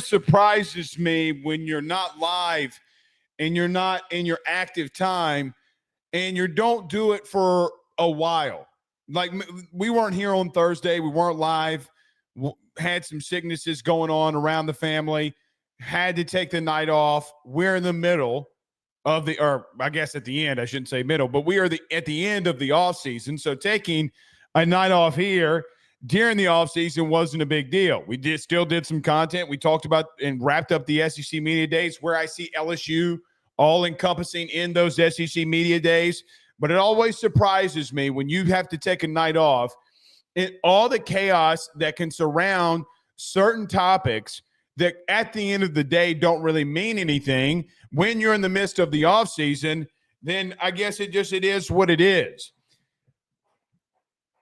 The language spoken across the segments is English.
surprises me when you're not live and you're not in your active time and you don't do it for a while. Like we weren't here on Thursday. We weren't live. Had some sicknesses going on around the family. Had to take the night off. We're in the middle of the, or I guess at the end, I shouldn't say middle, but we are at the end of the off season. So taking a night off here during the offseason wasn't a big deal. We still did some content. We talked about and wrapped up the SEC Media Days where I see LSU all encompassing in those SEC Media Days. But it always surprises me when you have to take a night off and all the chaos that can surround certain topics that at the end of the day don't really mean anything. When you're in the midst of the offseason, then I guess it is what it is.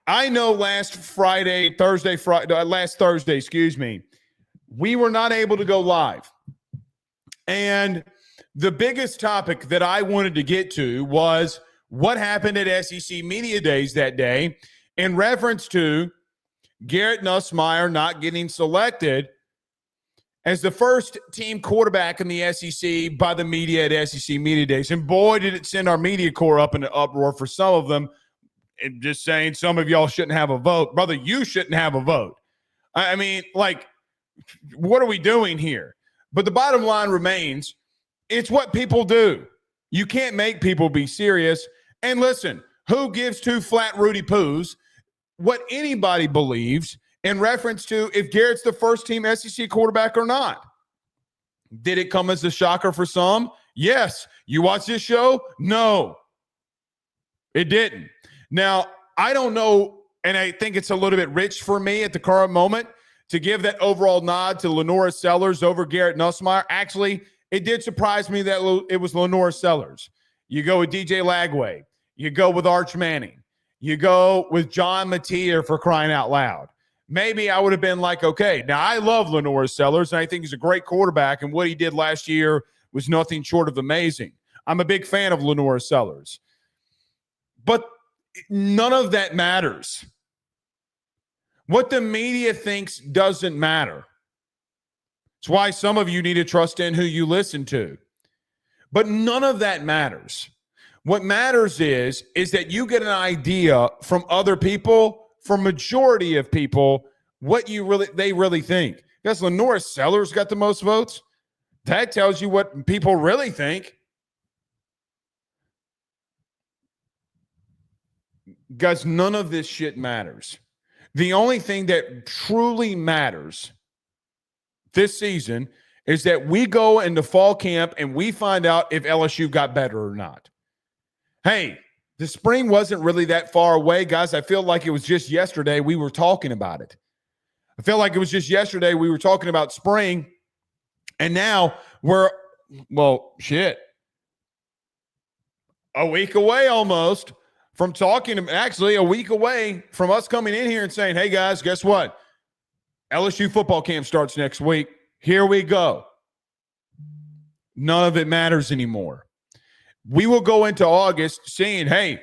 I know last Thursday, we were not able to go live. And the biggest topic that I wanted to get to was what happened at SEC Media Days that day in reference to Garrett Nussmeier not getting selected as the first team quarterback in the SEC by the media at SEC Media Days. And boy, did it send our media corps up in an uproar for some of them. And just saying some of y'all shouldn't have a vote. Brother, you shouldn't have a vote. I mean, like, what are we doing here? But the bottom line remains, it's what people do. You can't make people be serious. And listen, who gives two flat Rudy Poos what anybody believes in reference to if Garrett's the first team SEC quarterback or not? Did it come as a shocker for some? Yes. You watch this show? No, it didn't. Now, I don't know, and I think it's a little bit rich for me at the current moment to give that overall nod to Lenora Sellers over Garrett Nussmeier. Actually, it did surprise me that it was Lenora Sellers. You go with DJ Lagway. You go with Arch Manning. You go with John Mateer, for crying out loud. Maybe I would have been like, okay, now I love Lenora Sellers, and I think he's a great quarterback, and what he did last year was nothing short of amazing. I'm a big fan of Lenora Sellers. But none of that matters. What the media thinks doesn't matter. It's why some of you need to trust in who you listen to. But none of that matters. What matters is that you get an idea from other people, from majority of people, what they really think. Because Lenora Sellers got the most votes. That tells you what people really think. Guys, none of this shit matters. The only thing that truly matters this season is that we go into fall camp and we find out if LSU got better or not. Hey, the spring wasn't really that far away, guys. I feel like it was just yesterday we were talking about it. I feel like it was just yesterday we were talking about spring, and now we're, a week away almost from talking, actually a week away from us coming in here and saying, hey, guys, guess what? LSU football camp starts next week. Here we go. None of it matters anymore. We will go into August saying, hey,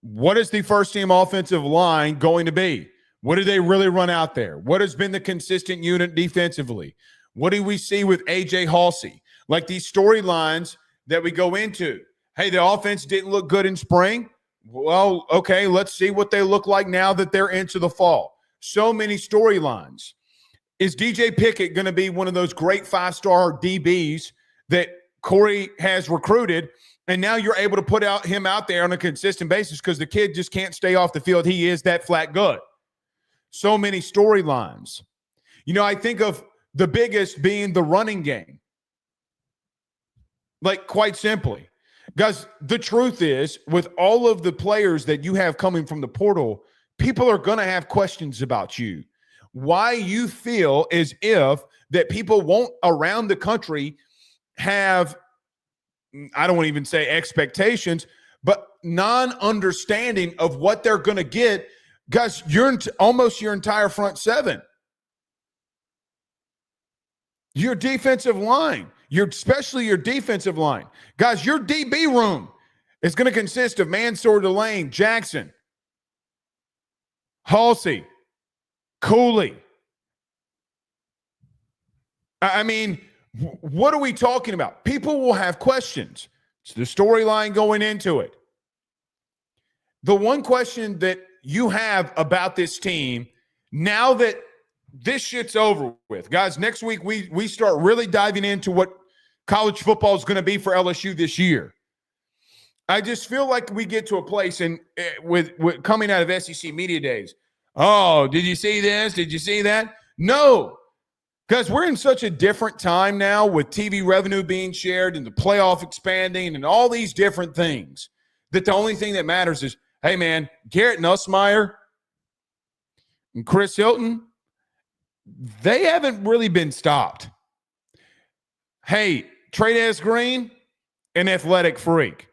what is the first team offensive line going to be? What do they really run out there? What has been the consistent unit defensively? What do we see with A.J. Halsey? Like these storylines that we go into. Hey, the offense didn't look good in spring. Well, okay, let's see what they look like now that they're into the fall. So many storylines. Is DJ Pickett going to be one of those great five-star DBs that Corey has recruited, and now you're able to put him out there on a consistent basis because the kid just can't stay off the field? He is that flat good. So many storylines. You know, I think of the biggest being the running game. Like, quite simply. Guys, the truth is, with all of the players that you have coming from the portal, people are going to have questions about you. Why you feel as if that people won't around the country have, I don't want to even say expectations, but non-understanding of what they're going to get. Guys, you're almost your entire front seven. Your defensive line, especially your defensive line. Guys, your DB room is going to consist of Mansour, Delane, Jackson, Halsey, Cooley. I mean, what are we talking about? People will have questions. It's the storyline going into it. The one question that you have about this team, now that this shit's over with, guys, next week we start really diving into what college football is going to be for LSU this year. I just feel like we get to a place, and with coming out of SEC Media Days, oh, did you see this? Did you see that? No, because we're in such a different time now with TV revenue being shared and the playoff expanding and all these different things, that the only thing that matters is, hey, man, Garrett Nussmeier and Chris Hilton, they haven't really been stopped. Hey, Trey Green, an athletic freak.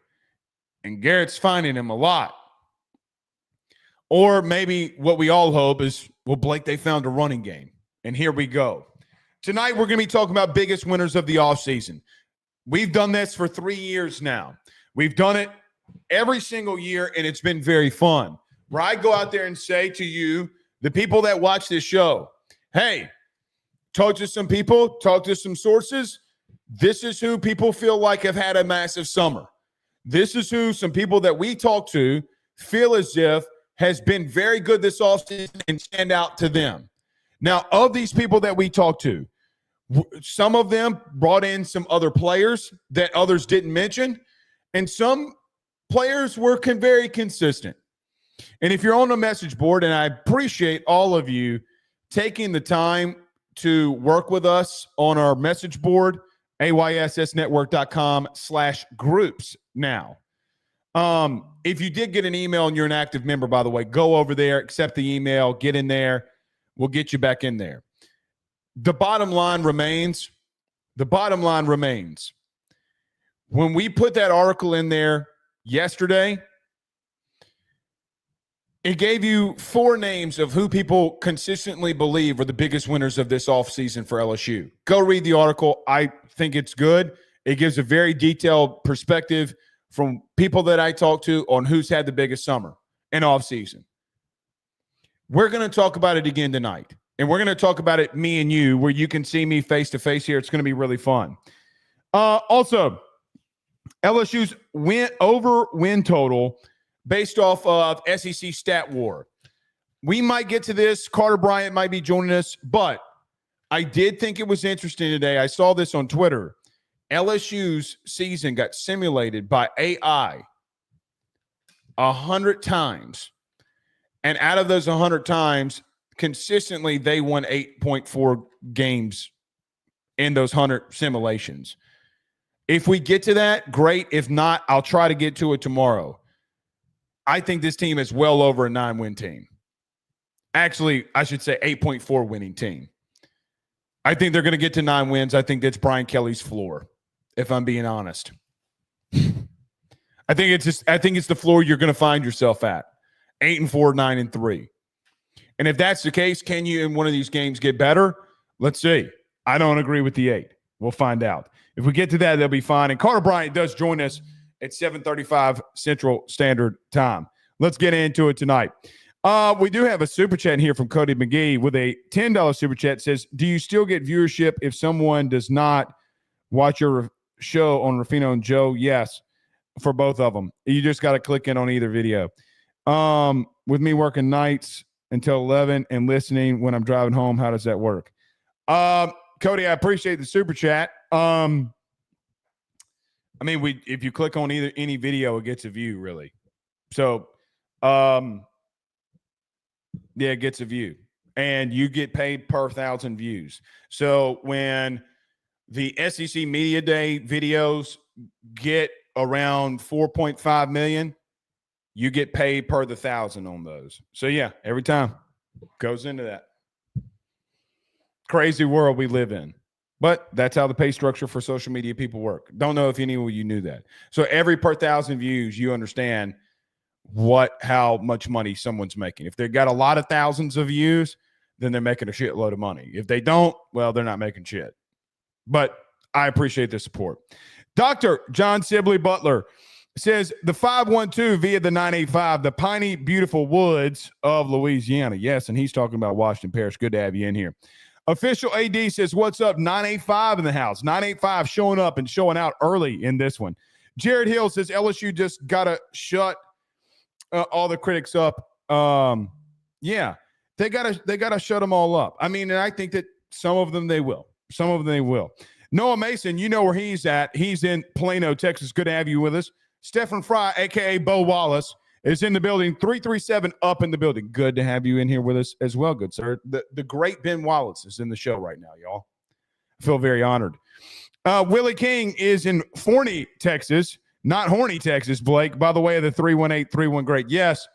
And Garrett's finding him a lot. Or maybe what we all hope is, well, Blake, they found a running game. And here we go. Tonight, we're going to be talking about biggest winners of the offseason. We've done this for 3 years now. We've done it every single year, and it's been very fun. Where I go out there and say to you, the people that watch this show, hey, talk to some people, talk to some sources. This is who people feel like have had a massive summer. This is who some people that we talk to feel as if has been very good this offseason and stand out to them. Now, of these people that we talk to, some of them brought in some other players that others didn't mention, and some players were very consistent. And if you're on the message board, and I appreciate all of you taking the time to work with us on our message board, ayssnetwork.com/groups now. If you did get an email and you're an active member, by the way, go over there, accept the email, get in there. We'll get you back in there. The bottom line remains, when we put that article in there yesterday, it gave you 4 names of who people consistently believe are the biggest winners of this offseason for LSU. Go read the article. I think it's good. It gives a very detailed perspective from people that I talk to on who's had the biggest summer and offseason. We're going to talk about it again tonight. And we're going to talk about it, me and you, where you can see me face-to-face here. It's going to be really fun. Also, LSU's win total based off of SEC Stat War. We might get to this. Carter Bryant might be joining us, but I did think it was interesting today. I saw this on Twitter. LSU's season got simulated by AI 100 times. And out of those 100 times, consistently, they won 8.4 games in those 100 simulations. If we get to that, great. If not, I'll try to get to it tomorrow. I think this team is well over a 9-win team. Actually, I should say 8.4 winning team. I think they're going to get to 9 wins. I think that's Brian Kelly's floor, if I'm being honest. I think it's the floor you're going to find yourself at. 8-4, 9-3. And if that's the case, can you in one of these games get better? Let's see. I don't agree with the 8. We'll find out. If we get to that, they'll be fine. And Carter Bryant does join us at 7:35 Central Standard Time. Let's get into it tonight. We do have a super chat here from Cody McGee with a $10 super chat. It says, do you still get viewership if someone does not watch your show on Ruffino and Joe? Yes, for both of them. You just got to click in on either video. With me working nights until 11 and listening when I'm driving home, how does that work? Cody, I appreciate the super chat. If you click on any video, it gets a view, really. So, it gets a view. And you get paid per 1,000 views. So when the SEC Media Day videos get around 4.5 million, you get paid per the 1,000 on those. So, yeah, every time goes into that. Crazy world we live in. But that's how the pay structure for social media people work. Don't know if any of you knew that. So every per 1,000 views, you understand how much money someone's making. If they've got a lot of thousands of views, then they're making a shitload of money. If they don't, well, they're not making shit. But I appreciate the support. Dr. John Sibley Butler says the 512 via the 985, the piney, beautiful woods of Louisiana. Yes, and he's talking about Washington Parish. Good to have you in here. Official AD says, what's up? 985 in the house. 985 showing up and showing out early in this one. Jared Hill says, LSU just got to shut all the critics up. Yeah, they gotta shut them all up. I mean, and I think that some of them they will. Some of them they will. Noah Mason, you know where he's at. He's in Plano, Texas. Good to have you with us. Stephen Fry, a.k.a. Bo Wallace, is in the building. 337 up in the building. Good to have you in here with us as well, good sir. The great Ben Wallace is in the show right now, y'all. I feel very honored. Willie King is in Forney, Texas. Not Horny, Texas, Blake. By the way, the 318-31 great. Yes,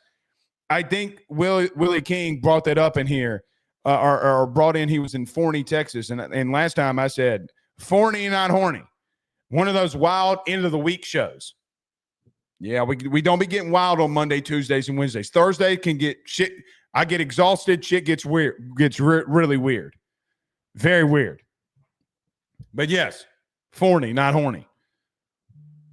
I think Willie King brought that up in here, or brought in. He was in Forney, Texas, and last time I said Forney, not horny. One of those wild end of the week shows. Yeah, we don't be getting wild on Monday, Tuesdays, and Wednesdays. Thursday can get shit. I get exhausted. Shit gets weird. Really weird. Very weird. But yes, Forney, not horny.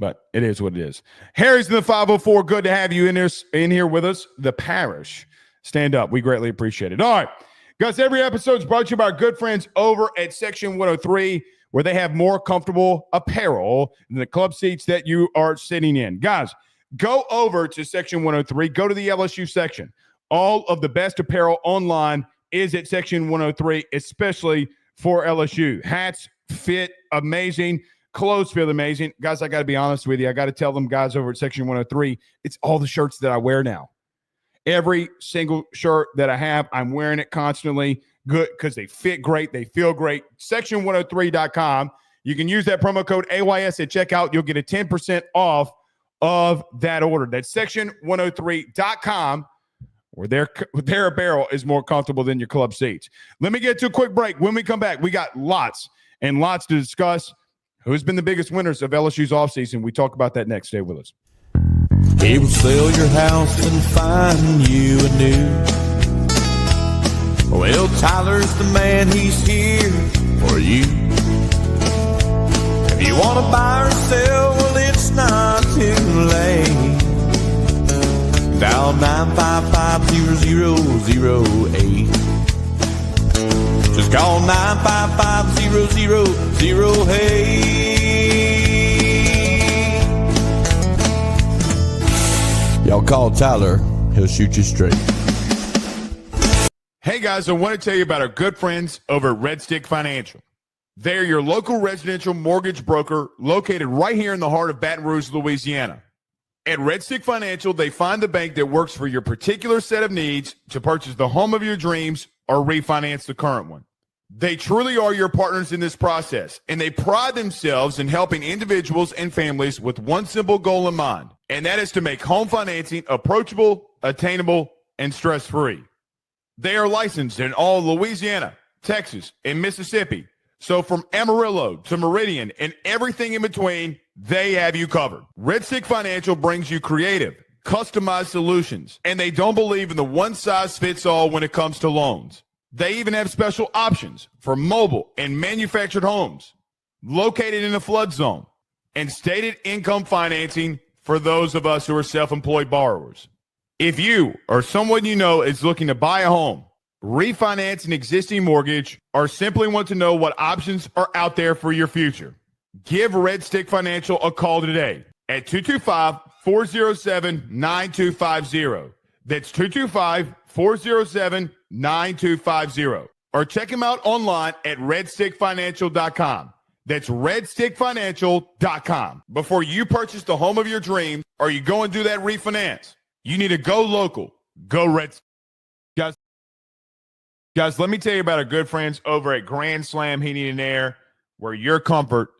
But it is what it is. Harry's in the 504. Good to have you in here with us. The parish. Stand up. We greatly appreciate it. All right. Guys, every episode is brought to you by our good friends over at Section 103, where they have more comfortable apparel than the club seats that you are sitting in. Guys, go over to Section 103. Go to the LSU section. All of the best apparel online is at Section 103, especially for LSU. Hats fit amazing. Clothes feel amazing. Guys, I got to be honest with you. I got to tell them guys over at Section 103, it's all the shirts that I wear now. Every single shirt that I have, I'm wearing it constantly. Good, because they fit great. They feel great. Section103.com. You can use that promo code AYS at checkout. You'll get a 10% off of that order. That's Section103.com, where their apparel is more comfortable than your club seats. Let me get to a quick break. When we come back, we got lots and lots to discuss. Who's been the biggest winners of LSU's offseason? We talk about that next. Stay with us. He will sell your house and find you a new. Well, Tyler's the man. He's here for you. If you want to buy or sell, well, it's not too late. Dial 955-0008. Just call 955-0008. Y'all call Tyler. He'll shoot you straight. Hey, guys, I want to tell you about our good friends over at Red Stick Financial. They're your local residential mortgage broker located right here in the heart of Baton Rouge, Louisiana. At Red Stick Financial, they find the bank that works for your particular set of needs to purchase the home of your dreams or refinance the current one. They truly are your partners in this process, and they pride themselves in helping individuals and families with one simple goal in mind, and that is to make home financing approachable, attainable, and stress-free. They are licensed in all Louisiana, Texas, and Mississippi. So from Amarillo to Meridian and everything in between, they have you covered. Red Stick Financial brings you creative, customized solutions, and they don't believe in the one-size-fits-all when it comes to loans. They even have special options for mobile and manufactured homes located in a flood zone and stated income financing for those of us who are self-employed borrowers. If you or someone you know is looking to buy a home, refinance an existing mortgage, or simply want to know what options are out there for your future, give Red Stick Financial a call today at 225-407-9250. That's 225-407-9250. Or check them out online at redstickfinancial.com. That's redstickfinancial.com. Before you purchase the home of your dreams or you go and do that refinance, you need to go local. Go Red Stick. Guys, let me tell you about our good friends over at Grand Slam Heating and Air, where your comfort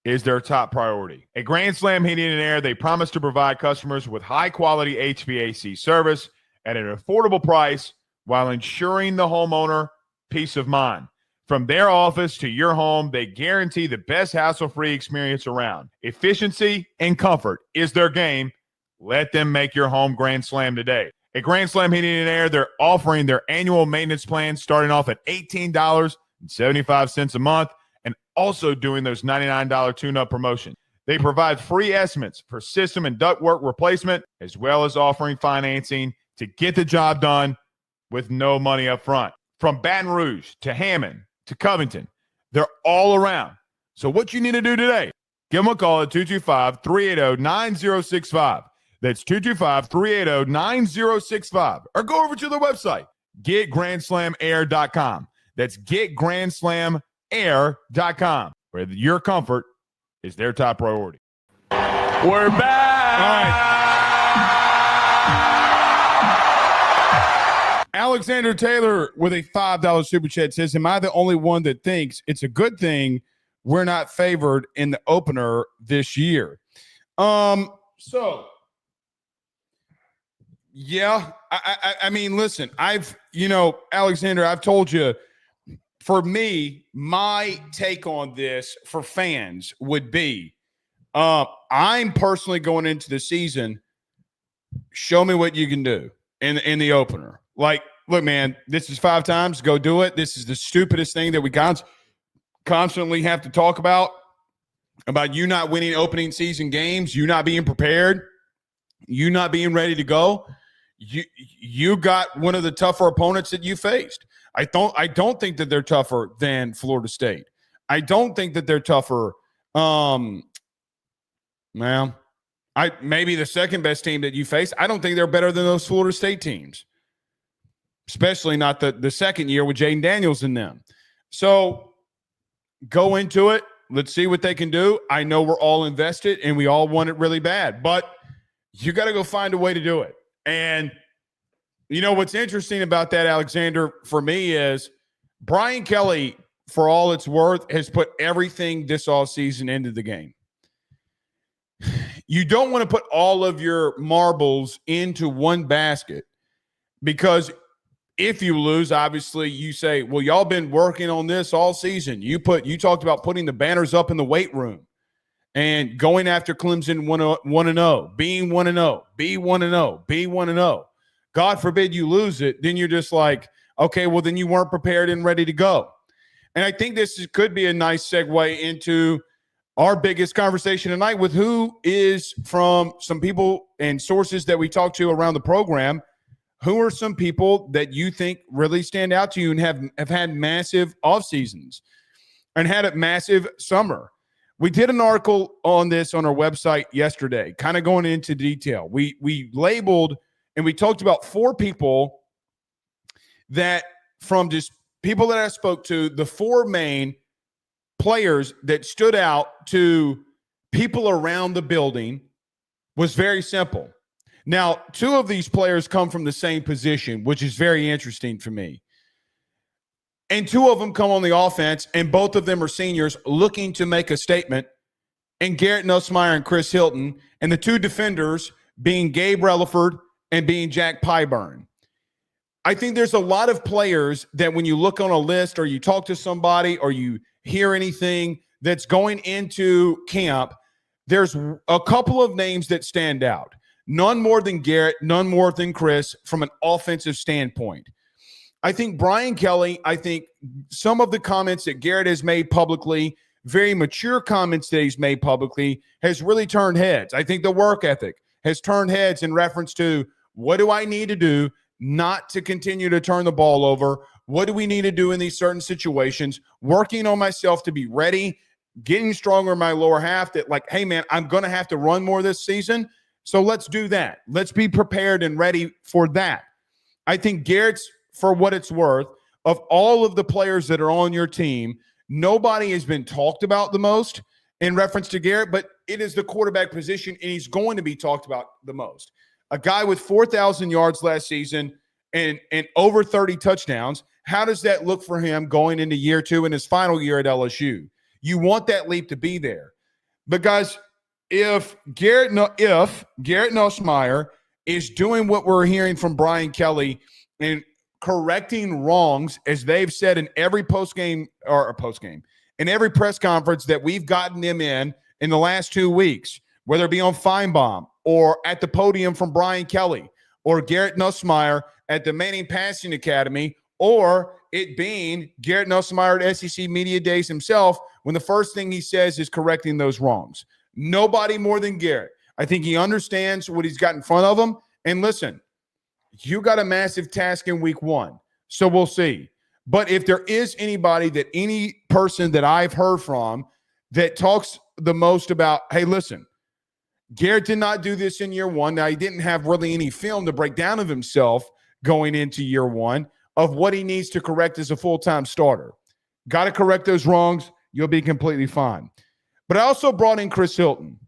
is their top priority. At Grand Slam Heating and Air, they promise to provide customers with high-quality HVAC service at an affordable price while ensuring the homeowner peace of mind. From their office to your home, they guarantee the best hassle-free experience around. Efficiency and comfort is their game. Let them make your home Grand Slam today. At Grand Slam Heating and Air, they're offering their annual maintenance plan starting off at $18.75 a month and also doing those $99 tune-up promotions. They provide free estimates for system and ductwork replacement, as well as offering financing to get the job done with no money up front. From Baton Rouge to Hammond, to Covington. They're all around. So what you need to do today, give them a call at 225-380-9065. That's 225-380-9065. Or go over to their website, getgrandslamair.com. That's getgrandslamair.com, where your comfort is their top priority. We're back. All right. Alexander Taylor with a $5 super chat says, am I the only one that thinks it's a good thing we're not favored in the opener this year? So yeah, I mean, listen, Alexander, I've told you, for me, my take on this for fans would be, I'm personally going into the season, show me what you can do in the opener. Like, look, man, this is 5 times. Go do it. This is the stupidest thing that we constantly have to talk about you not winning opening season games, you not being prepared, you not being ready to go. You got one of the tougher opponents that you faced. I don't think that they're tougher than Florida State. I don't think that they're tougher. Maybe the second best team that you face. I don't think they're better than those Florida State teams, especially not the second year with Jaden Daniels in them. So go into it. Let's see what they can do. I know we're all invested and we all want it really bad, but you got to go find a way to do it. And what's interesting about that, Alexander, for me is Brian Kelly, for all it's worth, has put everything this offseason into the game. You don't want to put all of your marbles into one basket, because if you lose, obviously you say, well, y'all been working on this all season. You talked about putting the banners up in the weight room and going after Clemson 1-0, being 1-0, be 1-0, be 1-0. God forbid you lose it. Then you're just like, okay, well, then you weren't prepared and ready to go. And I think this could be a nice segue into our biggest conversation tonight, with who is, from some people and sources that we talked to around the program, who are some people that you think really stand out to you and have had massive off seasons and had a massive summer. We did an article on this on our website yesterday, kind of going into detail. We labeled and we talked about 4 people that, from just people that I spoke to, the 4 main players that stood out to people around the building was very simple. Now, 2 of these players come from the same position, which is very interesting for me. And 2 of them come on the offense, and both of them are seniors looking to make a statement. And Garrett Nussmeier and Chris Hilton, and the 2 defenders being Gabe Relaford and being Jack Pyburn. I think there's a lot of players that when you look on a list or you talk to somebody or you hear anything that's going into camp, there's a couple of names that stand out. None more than Garrett, none more than Chris from an offensive standpoint. I think Brian Kelly, I think some of the comments that Garrett has made publicly, very mature comments that he's made publicly, has really turned heads. I think the work ethic has turned heads in reference to, what do I need to do not to continue to turn the ball over? What do we need to do in these certain situations? Working on myself to be ready, getting stronger in my lower half, that like, hey, man, I'm going to have to run more this season. So let's do that. Let's be prepared and ready for that. I think Garrett's, for what it's worth, of all of the players that are on your team, nobody has been talked about the most in reference to Garrett, but it is the quarterback position, and he's going to be talked about the most. A guy with 4,000 yards last season and over 30 touchdowns. How does that look for him going into year 2 in his final year at LSU? You want that leap to be there. But guys, if Garrett Nussmeier is doing what we're hearing from Brian Kelly and correcting wrongs, as they've said in every in every press conference that we've gotten them in the last 2 weeks, whether it be on Feinbaum or at the podium from Brian Kelly or Garrett Nussmeier at the Manning Passing Academy, or it being Garrett Nussmeier at SEC Media Days himself, when the first thing he says is correcting those wrongs. Nobody more than Garrett. I think he understands what he's got in front of him. And listen, you got a massive task in week 1, so we'll see. But if there is any person that I've heard from that talks the most about, hey, listen, Garrett did not do this in year one. Now, he didn't have really any film to break down of himself going into year one of what he needs to correct as a full-time starter. Got to correct those wrongs. You'll be completely fine. But I also brought in Chris Hilton.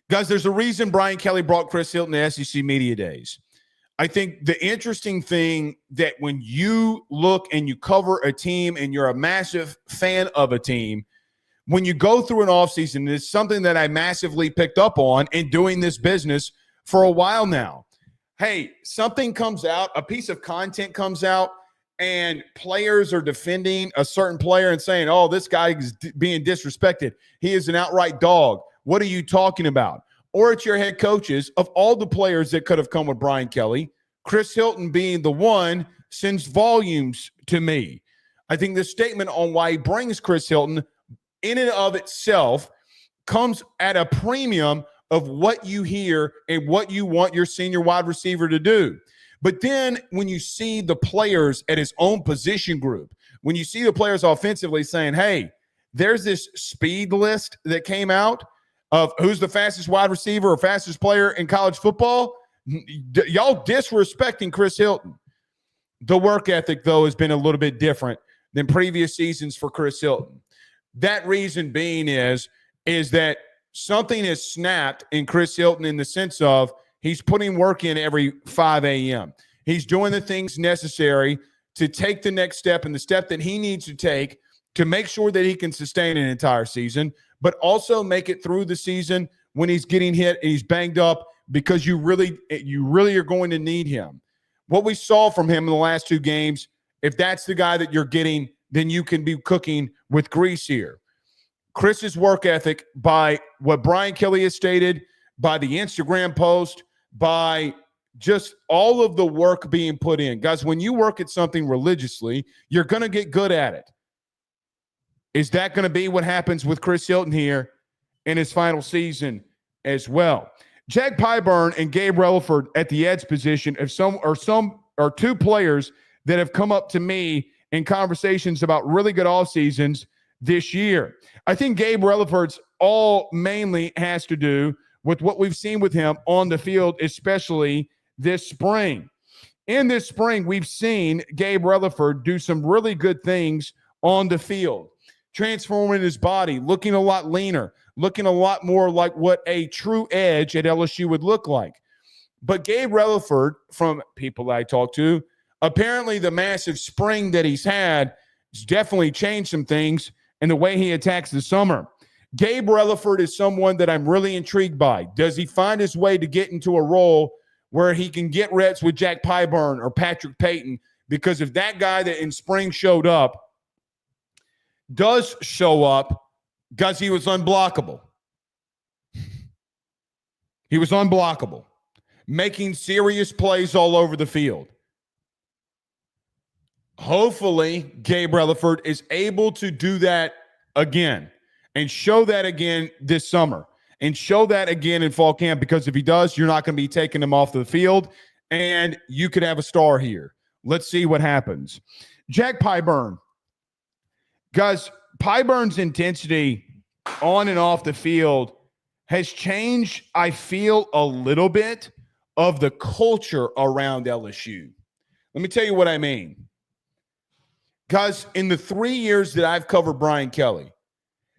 Guys, there's a reason Brian Kelly brought Chris Hilton to SEC Media Days. I think the interesting thing that when you look and you cover a team and you're a massive fan of a team, when you go through an offseason, it's something that I massively picked up on in doing this business for a while now. Hey, something comes out, a piece of content comes out, and players are defending a certain player and saying, oh, this guy is being disrespected. He is an outright dog. What are you talking about? Or it's your head coaches. Of all the players that could have come with Brian Kelly, Chris Hilton being the one sends volumes to me. I think the statement on why he brings Chris Hilton in and of itself comes at a premium of what you hear and what you want your senior wide receiver to do. But then when you see the players at his own position group, when you see the players offensively saying, hey, there's this speed list that came out of who's the fastest wide receiver or fastest player in college football, y'all disrespecting Chris Hilton. The work ethic, though, has been a little bit different than previous seasons for Chris Hilton. That reason being is that something has snapped in Chris Hilton in the sense of he's putting work in every 5 a.m. He's doing the things necessary to take the next step and the step that he needs to take to make sure that he can sustain an entire season, but also make it through the season when he's getting hit and he's banged up, because you really are going to need him. What we saw from him in the last 2 games, if that's the guy that you're getting, then you can be cooking with grease here. Chris's work ethic, by what Brian Kelly has stated, by the Instagram post, by just all of the work being put in. Guys, when you work at something religiously, you're going to get good at it. Is that going to be what happens with Chris Hilton here in his final season as well? Jack Pyburn and Gabe Relaford at the edge position are 2 players that have come up to me in conversations about really good off seasons this year. I think Gabe Relaford's all mainly has to do with what we've seen with him on the field, especially this spring. In this spring, we've seen Gabe Relaford do some really good things on the field, transforming his body, looking a lot leaner, looking a lot more like what a true edge at LSU would look like. But Gabe Relaford, from people I talk to, apparently the massive spring that he's had has definitely changed some things in the way he attacks the summer. Gabe Relaford is someone that I'm really intrigued by. Does he find his way to get into a role where he can get reps with Jack Pyburn or Patrick Payton? Because if that guy that in spring showed up does show up, because he was unblockable. He was unblockable, making serious plays all over the field. Hopefully, Gabe Relaford is able to do that again and show that again this summer and show that again in fall camp, because if he does, you're not going to be taking him off the field and you could have a star here. Let's see what happens. Jack Pyburn. Guys, Pyburn's intensity on and off the field has changed, I feel, a little bit of the culture around LSU. Let me tell you what I mean. Guys, in the 3 years that I've covered Brian Kelly,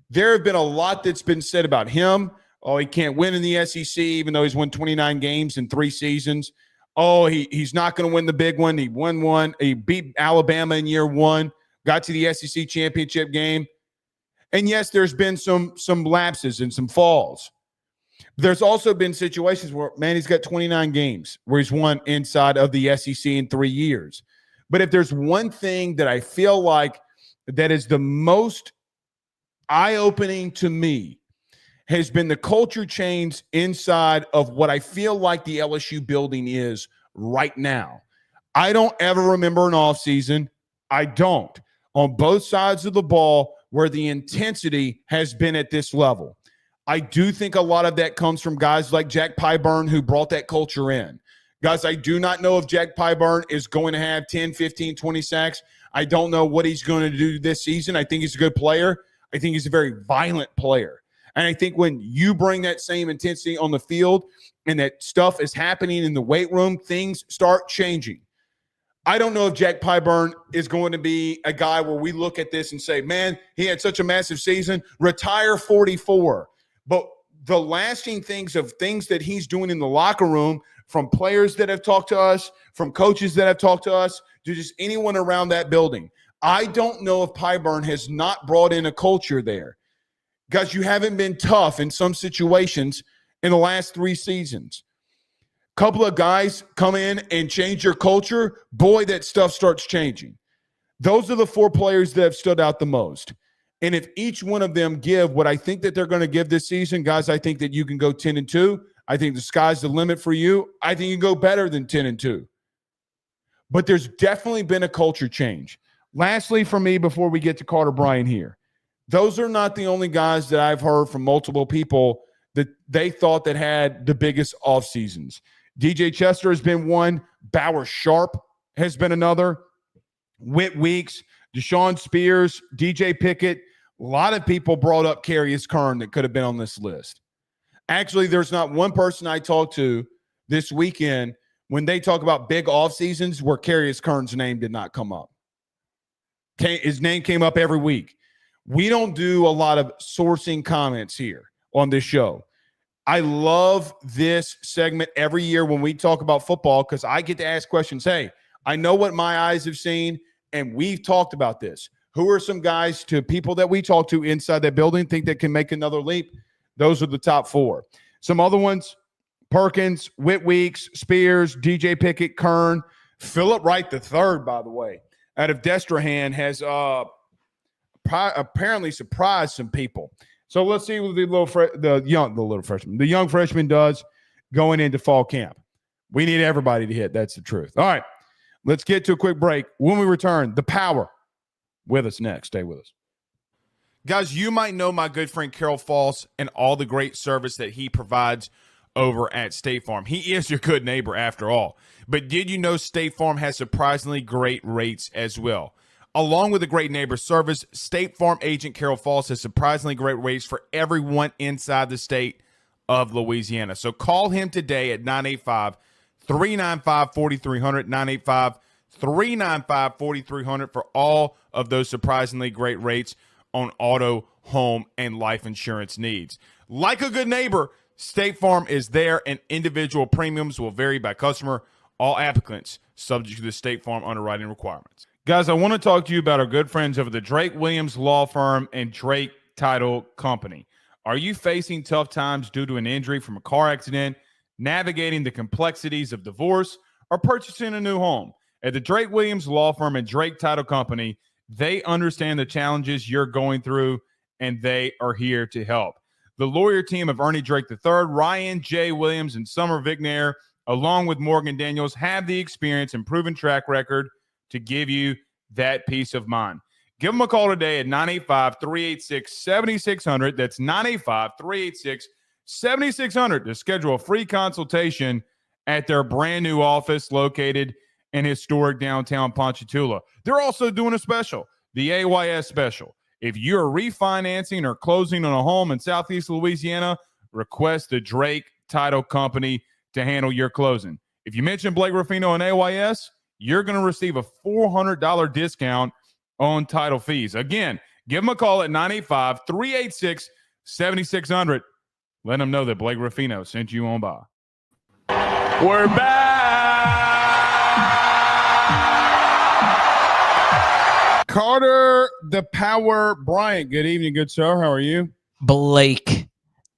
there have been a lot that's been said about him. Oh, he can't win in the SEC, even though he's won 29 games in 3 seasons. Oh, he's not going to win the big one. He won one. He beat Alabama in year 1, got to the SEC championship game. And yes, there's been some lapses and some falls. There's also been situations where, man, he's got 29 games where he's won inside of the SEC in 3 years. But if there's one thing that I feel like that is the most eye-opening to me, has been the culture change inside of what I feel like the LSU building is right now. I don't ever remember an offseason. I don't. On both sides of the ball where the intensity has been at this level. I do think a lot of that comes from guys like Jack Pyburn who brought that culture in. Guys, I do not know if Jack Pyburn is going to have 10, 15, 20 sacks. I don't know what he's going to do this season. I think he's a good player. I think he's a very violent player. And I think when you bring that same intensity on the field and that stuff is happening in the weight room, things start changing. I don't know if Jack Pyburn is going to be a guy where we look at this and say, man, he had such a massive season, retire 44. But the lasting things that he's doing in the locker room, from players that have talked to us, from coaches that have talked to us, to just anyone around that building. I don't know if Pyburn has not brought in a culture there. Guys, you haven't been tough in some situations in the last 3 seasons. Couple of guys come in and change your culture, boy, that stuff starts changing. Those are the 4 players that have stood out the most. And if each one of them give what I think that they're going to give this season, guys, I think that you can go 10-2. I think the sky's the limit for you. I think you can go better than 10-2. But there's definitely been a culture change. Lastly, for me, before we get to Carter Bryant here, those are not the only guys that I've heard from multiple people that they thought that had the biggest off seasons. DJ Chester has been one. Bauer Sharp has been another. Whit Weeks, Deshaun Spears, DJ Pickett. A lot of people brought up Carius Kern that could have been on this list. Actually, there's not one person I talked to this weekend when they talk about big off seasons where Carius Kern's name did not come up. His name came up every week. We don't do a lot of sourcing comments here on this show. I love this segment every year when we talk about football because I get to ask questions. Hey, I know what my eyes have seen, and we've talked about this. Who are some guys to people that we talk to inside that building think that can make another leap? Those are the top 4. Some other ones, Perkins, Whit Weeks, Spears, DJ Pickett, Kern. Philip Wright III, by the way, out of Destrehan has apparently surprised some people. So let's see what the young freshman does going into fall camp. We need everybody to hit. That's the truth. All right, let's get to a quick break. When we return, the power with us next. Stay with us. Guys, you might know my good friend Carol Falls and all the great service that he provides over at State Farm. He is your good neighbor after all. But did you know State Farm has surprisingly great rates as well? Along with the great neighbor service, State Farm agent Carol Falls has surprisingly great rates for everyone inside the state of Louisiana. So call him today at 985-395-4300, 985-395-4300 for all of those surprisingly great rates on auto, home, and life insurance needs. Like a good neighbor, State Farm is there, and individual premiums will vary by customer. All applicants subject to the State Farm underwriting requirements. Guys, I want to talk to you about our good friends over the Drake Williams Law Firm and Drake Title Company. Are you facing tough times due to an injury from a car accident, navigating the complexities of divorce, or purchasing a new home? At the Drake Williams Law Firm and Drake Title Company, they understand the challenges you're going through, and they are here to help. The lawyer team of Ernie Drake III, Ryan J. Williams, and Summer Vignair, along with Morgan Daniels, have the experience and proven track record to give you that peace of mind. Give them a call today at 985-386-7600. That's 985-386-7600 to schedule a free consultation at their brand new office located in historic downtown Ponchatoula. They're also doing a special, the AYS special. If you're refinancing or closing on a home in Southeast Louisiana, request the Drake Title Company to handle your closing. If you mention Blake Ruffino and AYS, you're going to receive a $400 discount on title fees. Again, give them a call at 985-386-7600. Let them know that Blake Ruffino sent you on by. We're back. Carter, the Power Bryant. Good evening, good sir. How are you? Blake,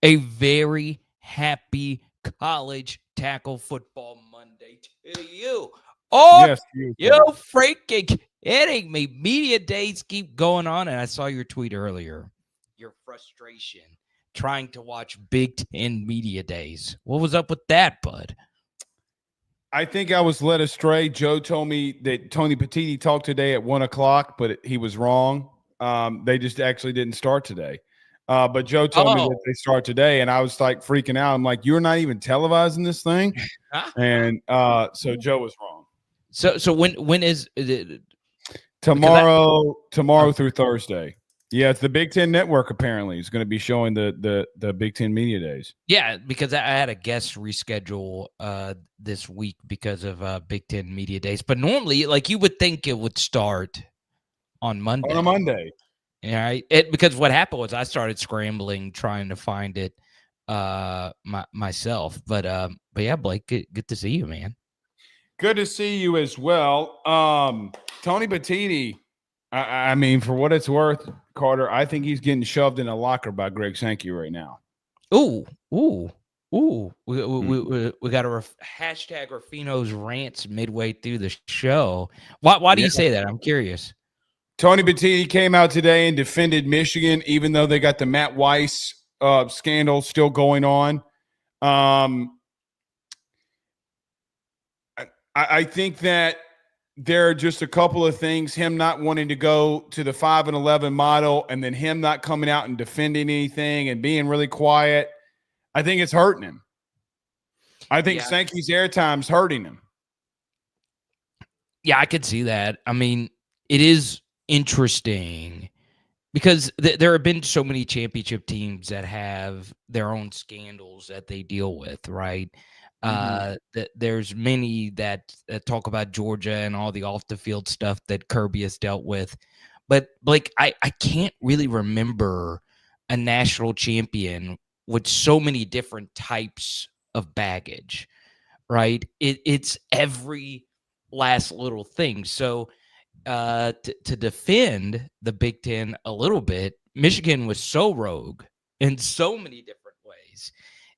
a very happy college tackle football Monday to you. Oh, yes, you freaking kidding me. Media days keep going on, and I saw your tweet earlier. Your frustration trying to watch Big Ten media days. What was up with that, bud? I think I was led astray. Joe told me that Tony Petitti talked today at 1 o'clock, but he was wrong. They just actually didn't start today. But Joe told me that they start today, and I was like freaking out. I'm like, you're not even televising this thing? And so Joe was wrong. So when is it? tomorrow through Thursday. Yeah, it's the Big Ten Network apparently is going to be showing the Big Ten Media Days. Yeah, because I had a guest reschedule this week because of Big Ten Media Days. But normally, like, you would think it would start on Monday. On a Monday. Yeah, because what happened was I started scrambling trying to find it myself. But yeah, Blake, good to see you, man. Good to see you as well. Tony Bettini, I mean, for what it's worth, Carter, I think he's getting shoved in a locker by Greg Sankey right now. Ooh. We got a hashtag Rafino's rants midway through the show. Why do you say that? I'm curious. Tony Bettini came out today and defended Michigan, even though they got the Matt Weiss scandal still going on. I think that there are just a couple of things, him not wanting to go to the 5-11 model and then him not coming out and defending anything and being really quiet. I think it's hurting him. I think Sankey's airtime's hurting him. Yeah, I could see that. I mean, it is interesting because there have been so many championship teams that have their own scandals that they deal with, right? There's many that talk about Georgia and all the off the field stuff that Kirby has dealt with. But Blake, I can't really remember a national champion with so many different types of baggage, right? It's every last little thing. So to defend the Big Ten a little bit, Michigan was so rogue in so many different ways.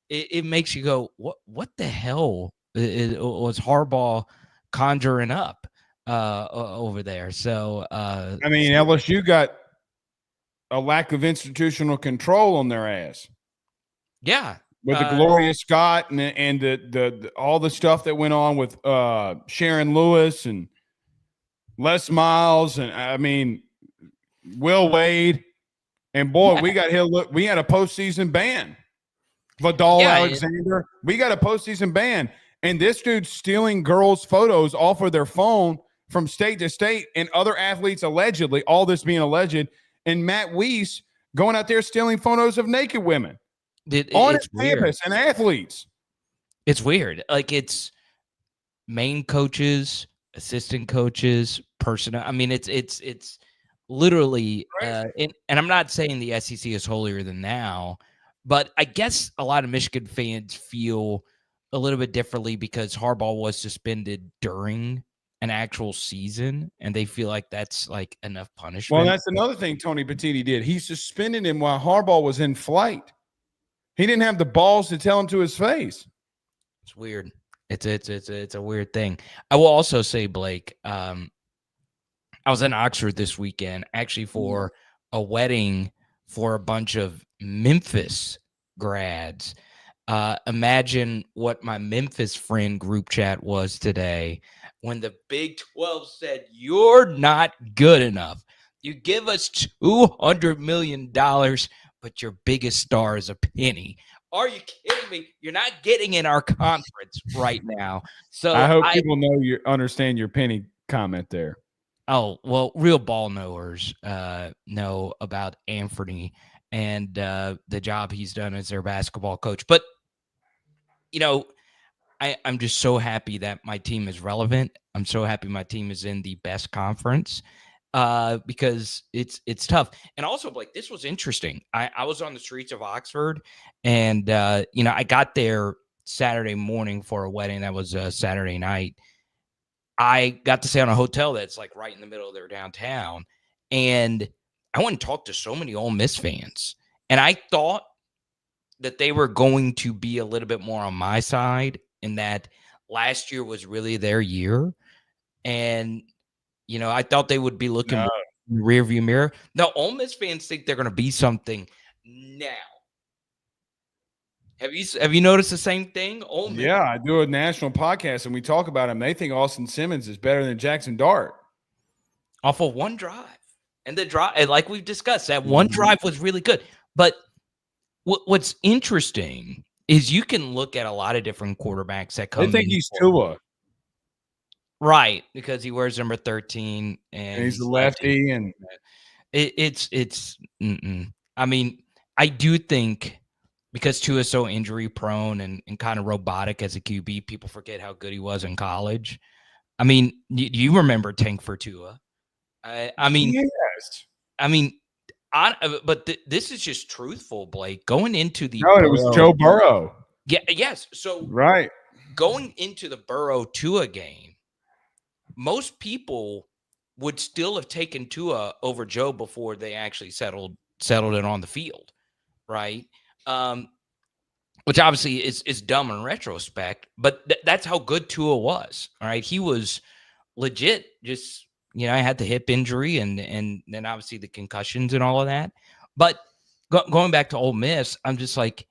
It makes you go, what the hell was Harbaugh conjuring up over there? So, I mean, LSU got a lack of institutional control on their ass. Yeah. With the Gloria Scott and the all the stuff that went on with Sharon Lewis and Les Miles and, I mean, Will Wade. And, boy, we had a postseason ban. Vidal Alexander, we got a postseason ban, and this dude's stealing girls' photos off of their phone from state to state, and other athletes allegedly, all this being alleged, and Matt Weiss going out there stealing photos of naked women on his campus and athletes. It's weird. Like, it's main coaches, assistant coaches, personnel. I mean, it's literally, and I'm not saying the SEC is holier than thou. But I guess a lot of Michigan fans feel a little bit differently because Harbaugh was suspended during an actual season, and they feel like that's like enough punishment. Well, that's another thing Tony Bettini did. He suspended him while Harbaugh was in flight. He didn't have the balls to tell him to his face. It's weird. It's a weird thing. I will also say, Blake, I was in Oxford this weekend actually for a wedding for a bunch of Memphis grads. Imagine what my Memphis friend group chat was today when the Big 12 said, "You're not good enough. You give us $200 million, but your biggest star is a penny." Are you kidding me? You're not getting in our conference right now. So I hope people understand your penny comment there. Oh, well, real ball knowers know about Anthony and the job he's done as their basketball coach. But, you know, I'm just so happy that my team is relevant. I'm so happy my team is in the best conference because it's tough. And also, like, this was interesting. I was on the streets of Oxford, and, you know, I got there Saturday morning for a wedding that was Saturday night. I got to stay on a hotel that's like right in the middle of their downtown. And I went and talked to so many Ole Miss fans. And I thought that they were going to be a little bit more on my side in that last year was really their year. And, you know, I thought they would be looking in the rearview mirror. No, Ole Miss fans think they're going to be something now. Have you noticed the same thing? Yeah, I do a national podcast and we talk about him. They think Austin Simmons is better than Jackson Dart. Off of one drive. And the drive, and like we've discussed, that one drive was really good. But what's interesting is you can look at a lot of different quarterbacks that come. I think he's Tua. Right, because he wears number 13 and he's a lefty, and it's mm-mm. I mean, I do think because Tua is so injury prone and kind of robotic as a QB, people forget how good he was in college. I mean, you remember Tank for Tua? I mean, yes. I mean, but this is just truthful, Blake. Going into the No, it was Joe Burrow. Yeah, yes. So Right. going into the Burrow Tua game, most people would still have taken Tua over Joe before they actually settled it on the field, right? Which obviously is dumb in retrospect, but that's how good Tua was. All right, he was legit. Just I had the hip injury and then obviously the concussions and all of that. But going back to Ole Miss, I'm just like,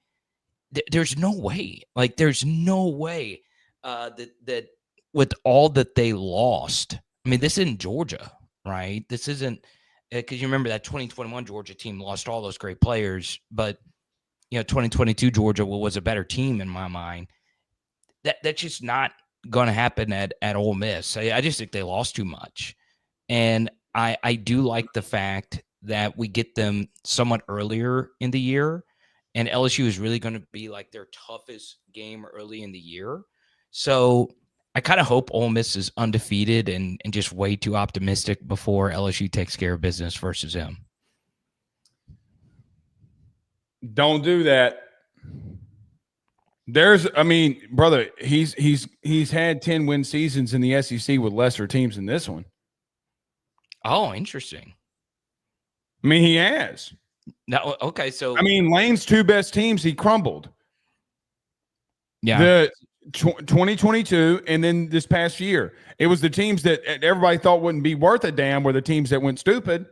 there's no way. Like, there's no way that with all that they lost. I mean, this isn't Georgia, right? This isn't because you remember that 2021 Georgia team lost all those great players, but 2022 Georgia was a better team in my mind. That's just not going to happen at Ole Miss. I just think they lost too much, and I do like the fact that we get them somewhat earlier in the year, and LSU is really going to be like their toughest game early in the year. So I kind of hope Ole Miss is undefeated and just way too optimistic before LSU takes care of business versus them. Don't do that. Brother, he's had 10-win seasons in the SEC with lesser teams than this one. Oh, interesting. I mean, he has. No, okay, so Lane's two best teams, he crumbled. Yeah. The 2022 and then this past year. It was the teams that everybody thought wouldn't be worth a damn were the teams that went stupid.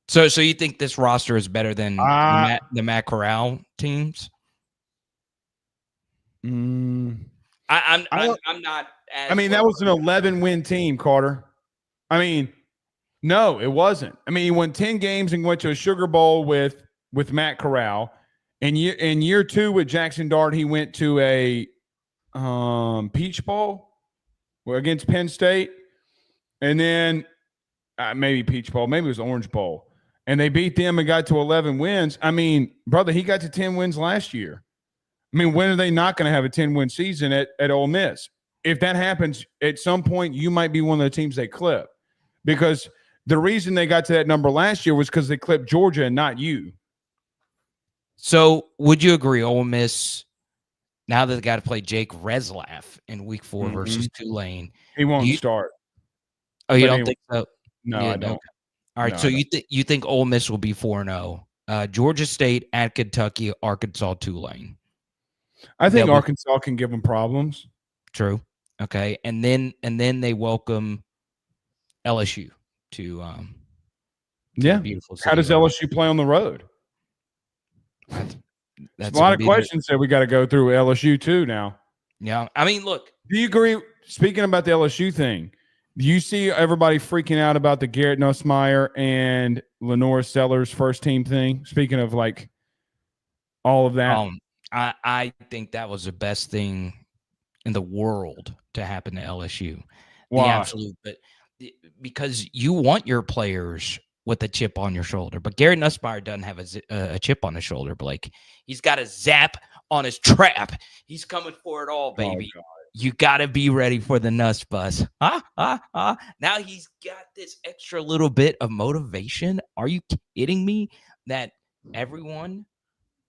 So you think this roster is better than the Matt Corral teams? I'm not. That was an 11-win team, Carter. No, it wasn't. He won 10 games and went to a Sugar Bowl with Matt Corral. In year 2 with Jackson Dart, he went to a Peach Bowl against Penn State, and then maybe Peach Bowl, maybe it was Orange Bowl. And they beat them and got to 11 wins. Brother, he got to 10 wins last year. When are they not going to have a 10-win season at Ole Miss? If that happens, at some point, you might be one of the teams they clip. Because the reason they got to that number last year was because they clipped Georgia and not you. So would you agree, Ole Miss, now that they got to play Jake Reslaf in week 4 versus Tulane? He won't start. Oh, you don't think so? No, I don't. All right, so you think Ole Miss will be 4-0? Georgia State at Kentucky, Arkansas, Tulane. I think Arkansas can give them problems. True. Okay, and then they welcome LSU to beautiful city. How does LSU play on the road? That's a lot of questions that we got to go through with LSU too now. Yeah, look. Do you agree? Speaking about the LSU thing, do you see everybody freaking out about the Garrett Nussmeier and Lenore Sellers first team thing? Speaking of like all of that, I think that was the best thing in the world to happen to LSU. Why? Because you want your players with a chip on your shoulder, but Garrett Nussmeier doesn't have a chip on his shoulder, Blake. He's got a zap on his trap. He's coming for it all, baby. Oh, you got to be ready for the Nuss bus. Now he's got this extra little bit of motivation. Are you kidding me? That everyone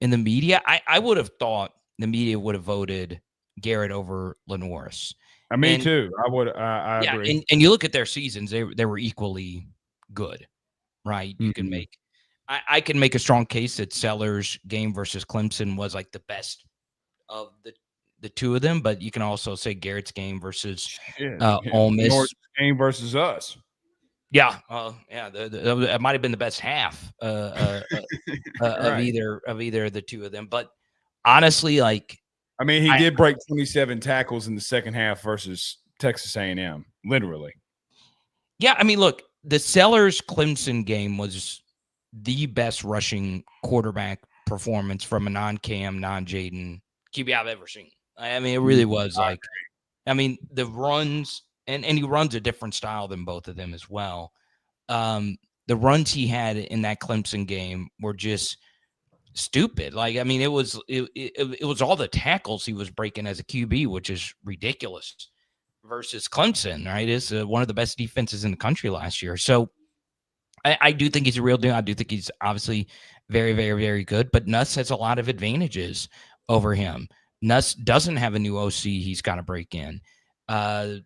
in the media, I would have thought the media would have voted Garrett over Lenoris. Me too. I would. I agree. And you look at their seasons; they were equally good, right? You can make. I can make a strong case that Sellers' game versus Clemson was like the best of the two of them, but you can also say Garrett's game versus Ole Miss game versus us. Yeah, it might have been the best half of either of the two of them. But honestly, like, he did break 27 tackles in the second half versus Texas A&M, literally. Yeah, look, the Sellers Clemson game was the best rushing quarterback performance from a non-Cam, non-Jaden QB I've ever seen. It really was the runs and he runs a different style than both of them as well. The runs he had in that Clemson game were just stupid. Like, I mean, it was all the tackles he was breaking as a QB, which is ridiculous, versus Clemson, right? It's one of the best defenses in the country last year. So I do think he's a real deal. I do think he's obviously very, very, very good, but Nuss has a lot of advantages over him. Nuss doesn't have a new OC he's got to break in. I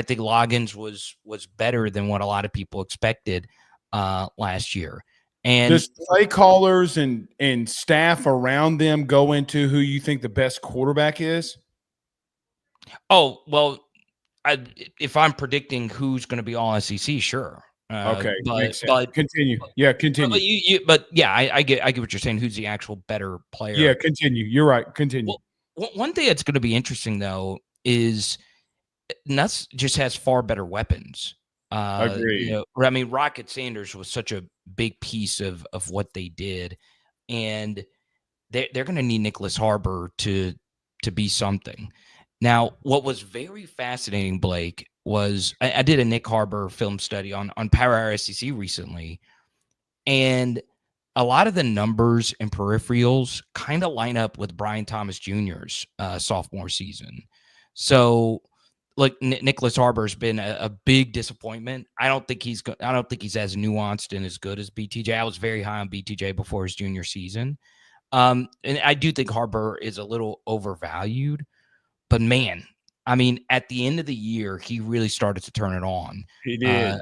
think Loggins was better than what a lot of people expected last year. And does play callers and staff around them go into who you think the best quarterback is? Oh, well, if I'm predicting who's going to be all SEC, sure. Okay, but continue. Yeah, continue. But yeah, I get what you're saying. Who's the actual better player? Yeah, continue. You're right. Continue. Well, one thing that's going to be interesting though is Nuts just has far better weapons. Agreed. I mean, Rocket Sanders was such a big piece of what they did, and they're going to need Nicholas Harbor to be something. Now, what was very fascinating, Blake, was I did a Nick Harbor film study on Power Hour SEC recently, and a lot of the numbers and peripherals kind of line up with Brian Thomas Jr.'s sophomore season. So, like, Nicholas Harbor has been a big disappointment. I don't think he's as nuanced and as good as BTJ. I was very high on BTJ before his junior season, and I do think Harbor is a little overvalued. But man, I mean, at the end of the year, he really started to turn it on. He did.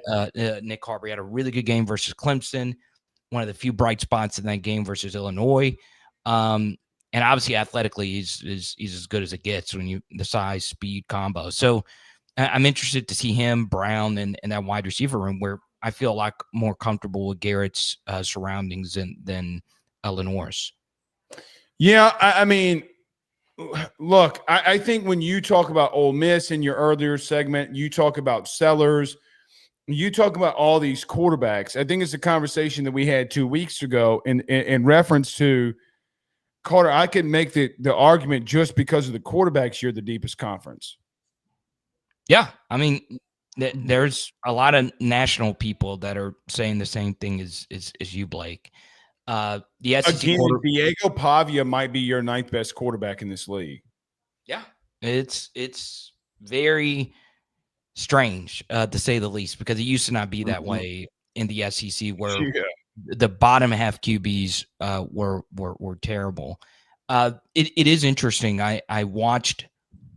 Nick Harbor had a really good game versus Clemson, one of the few bright spots in that game versus Illinois. And obviously, athletically, he's as good as it gets when the size speed combo. So I'm interested to see him, Brown, and that wide receiver room where I feel a lot more comfortable with Garrett's surroundings than Lenore's. Yeah, I mean, look, I think when you talk about Ole Miss in your earlier segment, you talk about Sellers, you talk about all these quarterbacks. I think it's a conversation that we had 2 weeks ago in reference to Carter. I could make the argument just because of the quarterbacks, you're the deepest conference. Yeah, I mean, there's a lot of national people that are saying the same thing as you, Blake. The SEC Again, Diego Pavia might be your 9th best quarterback in this league. Yeah, it's very strange to say the least, because it used to not be that way in the SEC, where the bottom half QBs were terrible. It is interesting. I watched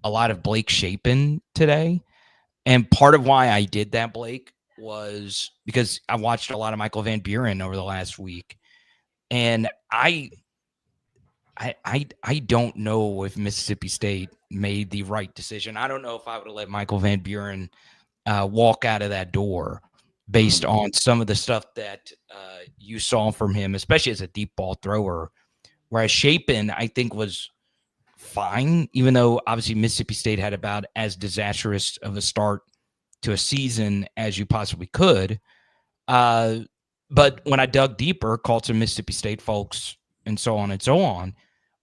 a lot of Blake Shapen today, and part of why I did that, Blake, was because I watched a lot of Michael Van Buren over the last week. And I don't know if Mississippi State made the right decision. I don't know if I would have let Michael Van Buren walk out of that door based on some of the stuff that you saw from him, especially as a deep ball thrower. Whereas Shapen, I think, was fine, even though obviously Mississippi State had about as disastrous of a start to a season as you possibly could. But when I dug deeper, called some Mississippi State folks and so on,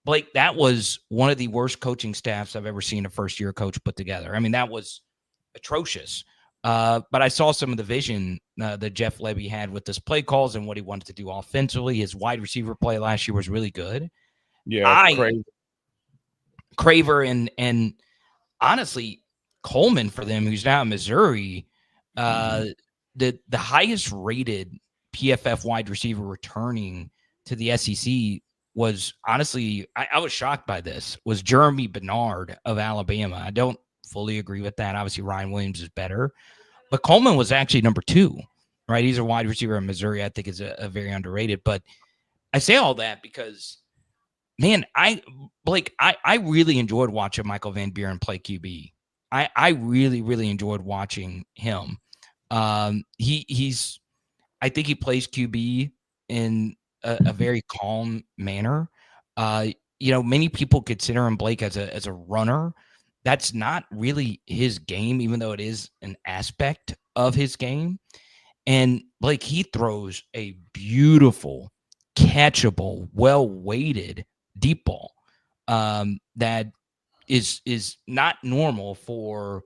Blake, that was one of the worst coaching staffs I've ever seen a first-year coach put together. I mean, that was atrocious. But I saw some of the vision that Jeff Lebby had with his play calls and what he wanted to do offensively. His wide receiver play last year was really good. Yeah, Craver and honestly, Coleman for them, who's now in Missouri, the highest rated PFF wide receiver returning to the SEC was, honestly, I was shocked by this, was Jeremy Bernard of Alabama. I don't fully agree with that. Obviously, Ryan Williams is better. But Coleman was actually number 2, right? He's a wide receiver in Missouri. I think is a very underrated. But I say all that because, man, Blake, I really enjoyed watching Michael Van Buren play QB. I really, really enjoyed watching him. I think he plays QB in a very calm manner. Many people consider him, Blake, as a runner. That's not really his game, even though it is an aspect of his game. And Blake, he throws a beautiful, catchable, well-weighted deep ball that is not normal for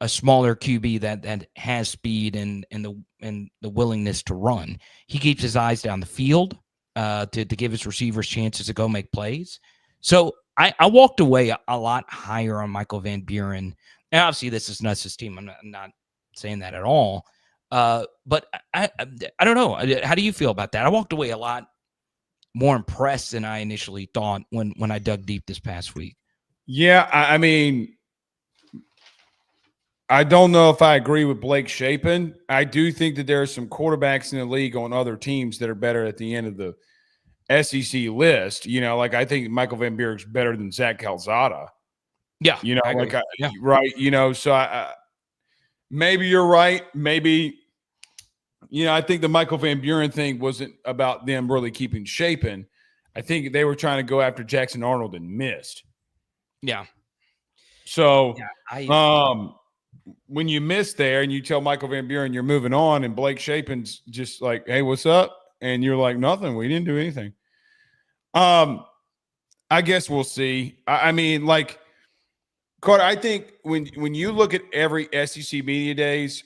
a smaller QB that has speed and the willingness to run. He keeps his eyes down the field to give his receivers chances to go make plays. So I walked away a lot higher on Michael Van Buren. And obviously, this is Nuss's team. I'm not saying that at all. But I don't know. How do you feel about that? I walked away a lot more impressed than I initially thought when I dug deep this past week. Yeah, I mean, I don't know if I agree with Blake Shapen. I do think that there are some quarterbacks in the league on other teams that are better at the end of the SEC list. You know, like I think Michael Van Buren's better than Zach Calzada. Yeah, You know, yeah. right. You know, so I maybe you're right. Maybe, you know, I think the Michael Van Buren thing wasn't about them really keeping Shapen. I think they were trying to go after Jackson Arnold and missed. Yeah. So, Yeah, when you miss there and you tell Michael Van Buren you're moving on and Blake Shapen's just like, hey, what's up? And you're like, nothing. We didn't do anything. I guess we'll see. I mean, like, Carter, I think when you look at every SEC media days,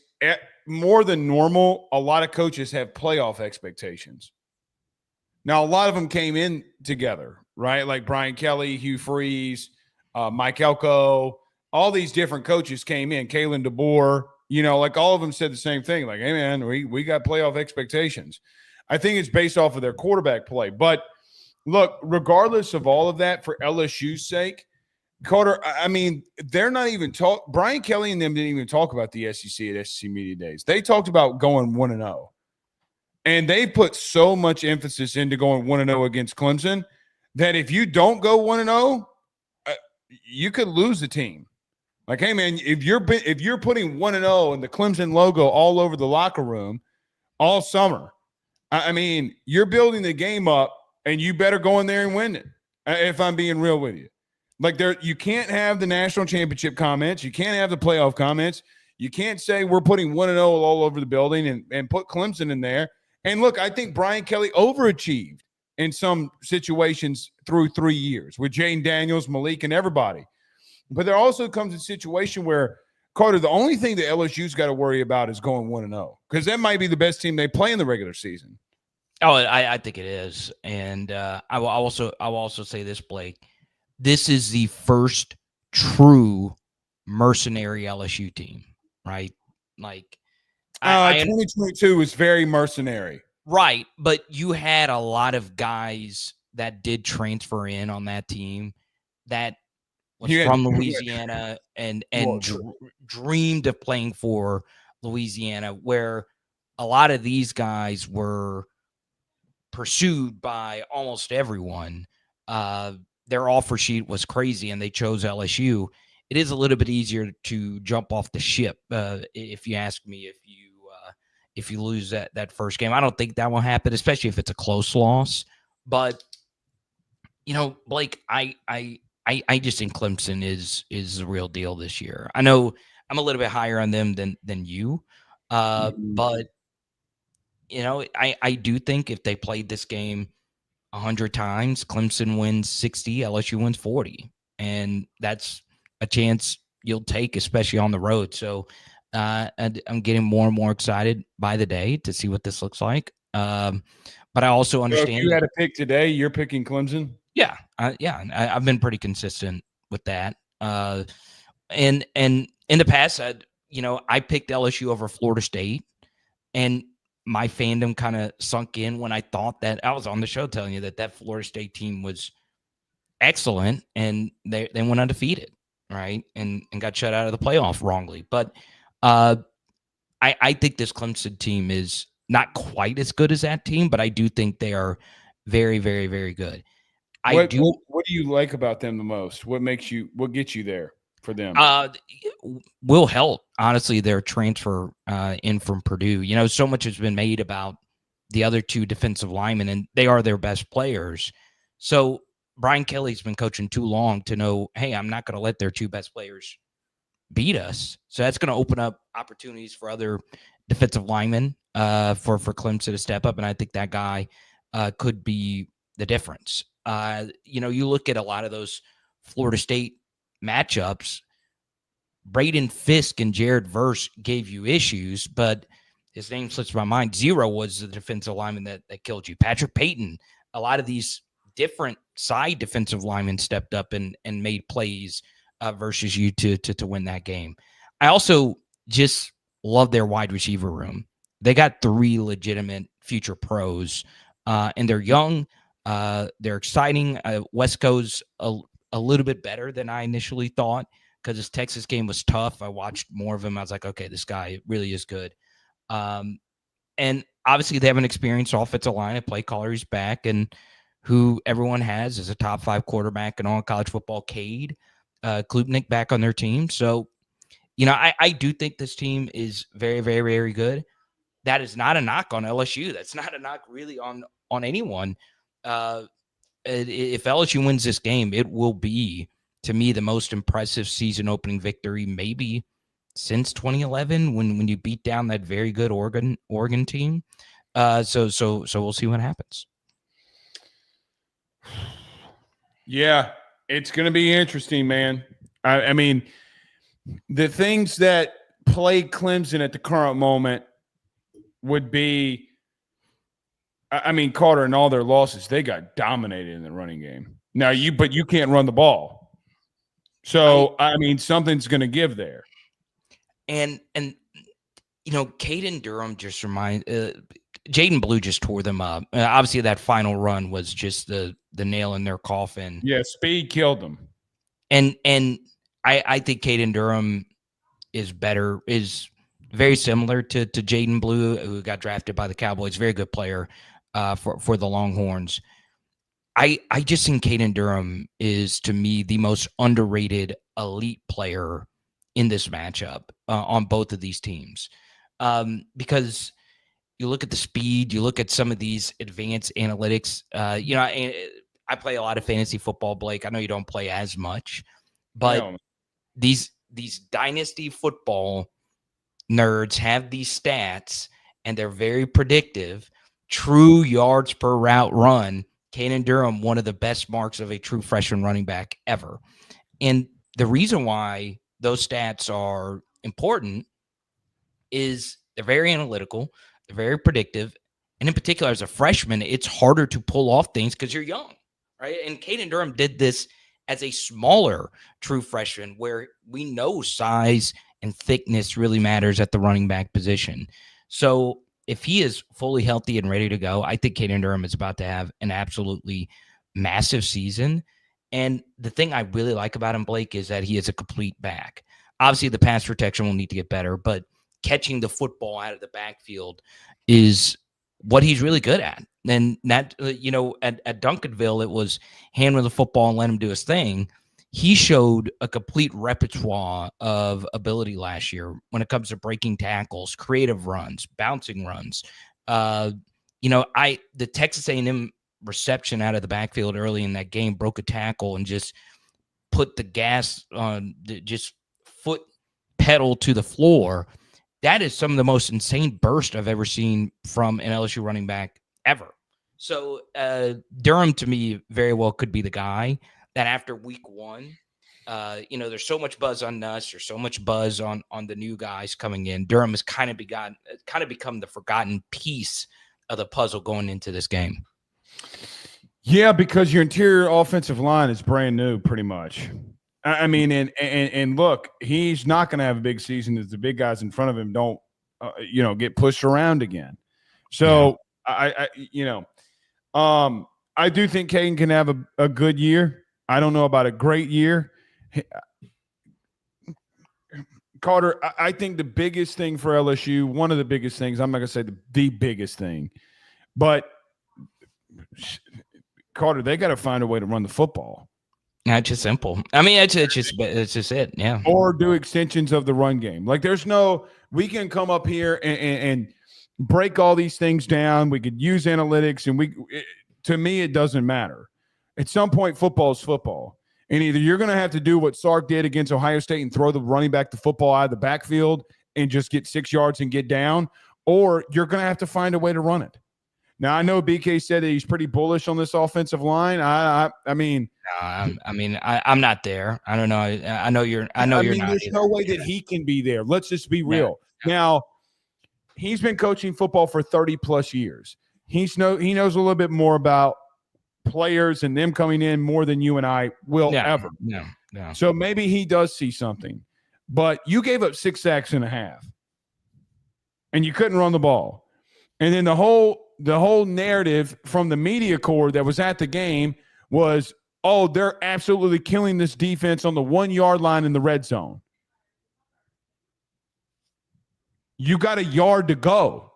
more than normal, a lot of coaches have playoff expectations. Now, a lot of them came in together, right? Like Brian Kelly, Hugh Freeze, Mike Elko, all these different coaches came in, Kalen DeBoer, you know, like all of them said the same thing. Like, hey, man, we got playoff expectations. I think it's based off of their quarterback play. But look, regardless of all of that, for LSU's sake, Carter, I mean, they're not even Brian Kelly and them didn't even talk about the SEC at SEC Media Days. They talked about going 1-0. And they put so much emphasis into going 1-0 against Clemson that if you don't go 1-0, you could lose the team. Like, hey, man, if you're putting 1-0 and the Clemson logo all over the locker room all summer, I mean, you're building the game up, and you better go in there and win it, if I'm being real with you. Like, you can't have the national championship comments. You can't have the playoff comments. You can't say we're putting 1-0 all over the building and put Clemson in there. And, look, I think Brian Kelly overachieved in some situations through 3 years with Jane Daniels, Malik, and everybody. But there also comes a situation where, Carter, the only thing that LSU's got to worry about is going 1-0 because that might be the best team they play in the regular season. Oh, I think it is. And I will also say this, Blake. This is the first true mercenary LSU team, right? Like, 2022 was very mercenary. Right, but you had a lot of guys that did transfer in on that team that was from Louisiana and dreamed of playing for Louisiana, where a lot of these guys were pursued by almost everyone. Their offer sheet was crazy, and they chose LSU. It is a little bit easier to jump off the ship, if you ask me. If you lose that first game, I don't think that will happen, especially if it's a close loss. But you know, Blake, I just think Clemson is the real deal this year. I know I'm a little bit higher on them than you, but you know, I do think if they played this game 100 times, Clemson wins 60, LSU wins 40, and that's a chance you'll take, especially on the road. So and I'm getting more and more excited by the day to see what this looks like. But I also understand. So if you had a pick today, you're picking Clemson? Yeah. I've been pretty consistent with that. And in the past, I picked LSU over Florida State, and my fandom kind of sunk in when I thought that I was on the show telling you that Florida State team was excellent, and they went undefeated, right? And got shut out of the playoff wrongly. But I think this Clemson team is not quite as good as that team, but I do think they are very, very, very good. What do you like about them the most? What gets you there for them? Will Helt, honestly, their transfer in from Purdue. You know, so much has been made about the other two defensive linemen, and they are their best players. So Brian Kelly's been coaching too long to know, hey, I'm not going to let their two best players beat us. So that's going to open up opportunities for other defensive linemen for Clemson to step up, and I think that guy could be the difference. You look at a lot of those Florida State matchups. Braden Fisk and Jared Verse gave you issues, but his name slips my mind. Zero was the defensive lineman that killed you. Patrick Payton, a lot of these different side defensive linemen stepped up and made plays versus you to win that game. I also just love their wide receiver room. They got 3 legitimate future pros, and they're young. They're exciting. Wesco's a little bit better than I initially thought because his Texas game was tough. I watched more of him. I was like, okay, this guy really is good. And obviously they have an experienced offensive line, a play caller who's back, and who everyone has as a top 5 quarterback in all college football, Cade Klubnik, back on their team. So, I do think this team is very, very, very good. That is not a knock on LSU. That's not a knock really on anyone. If LSU wins this game, it will be, to me, the most impressive season opening victory maybe since 2011 when you beat down that very good Oregon team. So we'll see what happens. Yeah, it's going to be interesting, man. I mean, the things that plague Clemson at the current moment would be, Carter, and all their losses, they got dominated in the running game. Now but you can't run the ball. So, something's going to give there. And Caden Durham just Jaden Blue just tore them up. Obviously, that final run was just the nail in their coffin. Yeah, speed killed them. And I think Caden Durham is very similar to Jaden Blue, who got drafted by the Cowboys. Very good player for the Longhorns. I just think Caden Durham is, to me, the most underrated elite player in this matchup on both of these teams. Because you look at the speed, you look at some of these advanced analytics. I play a lot of fantasy football, Blake. I know you don't play as much, but these dynasty football nerds have these stats, and they're very predictive. True yards per route run, Caden Durham, one of the best marks of a true freshman running back ever. And the reason why those stats are important is they're very analytical, they're very predictive, and in particular, as a freshman, it's harder to pull off things because you're young, right? And Caden Durham did this as a smaller true freshman, where we know size and thickness really matters at the running back position. So if he is fully healthy and ready to go, I think Caden Durham is about to have an absolutely massive season. And the thing I really like about him, Blake, is that he is a complete back. Obviously, the pass protection will need to get better, but catching the football out of the backfield is what he's really good at. And that, at Duncanville, it was handle the football and let him do his thing. He showed a complete repertoire of ability last year when it comes to breaking tackles, creative runs, bouncing runs. The Texas A&M reception out of the backfield early in that game broke a tackle and just put the gas on, just foot pedal to the floor. That is some of the most insane burst I've ever seen from an LSU running back ever. So Durham, to me, very well could be the guy that after week one, there's so much buzz on Nuss, there's so much buzz on the new guys coming in. Durham has kind of become the forgotten piece of the puzzle going into this game. Yeah, because your interior offensive line is brand new, pretty much. And look, he's not going to have a big season if the big guys in front of him don't, get pushed around again. So I do think Caden can have a good year. I don't know about a great year. Carter, I think the biggest thing for LSU, one of the biggest things, I'm not going to say the biggest thing, but Carter, they got to find a way to run the football. That's just simple. It's just it. Yeah. Or do extensions of the run game. Like we can come up here and break all these things down. We could use analytics, and to me, it doesn't matter. At some point, football is football. And either you're going to have to do what Sark did against Ohio State and throw the running back the football out of the backfield and just get 6 yards and get down, or you're going to have to find a way to run it. Now I know BK said that he's pretty bullish on this offensive line. I mean, I'm not there. I don't know. I know you're not. There's either. no way that he can be there. Let's just be real. No. Now, he's been coaching football for 30 plus years. He knows a little bit more about players and them coming in more than you and I will ever. No. So maybe he does see something. But you gave up 6 sacks and a half, and you couldn't run the ball. And then the whole narrative from the media corps that was at the game was, oh, they're absolutely killing this defense on the 1 yard line in the red zone. You got a yard to go.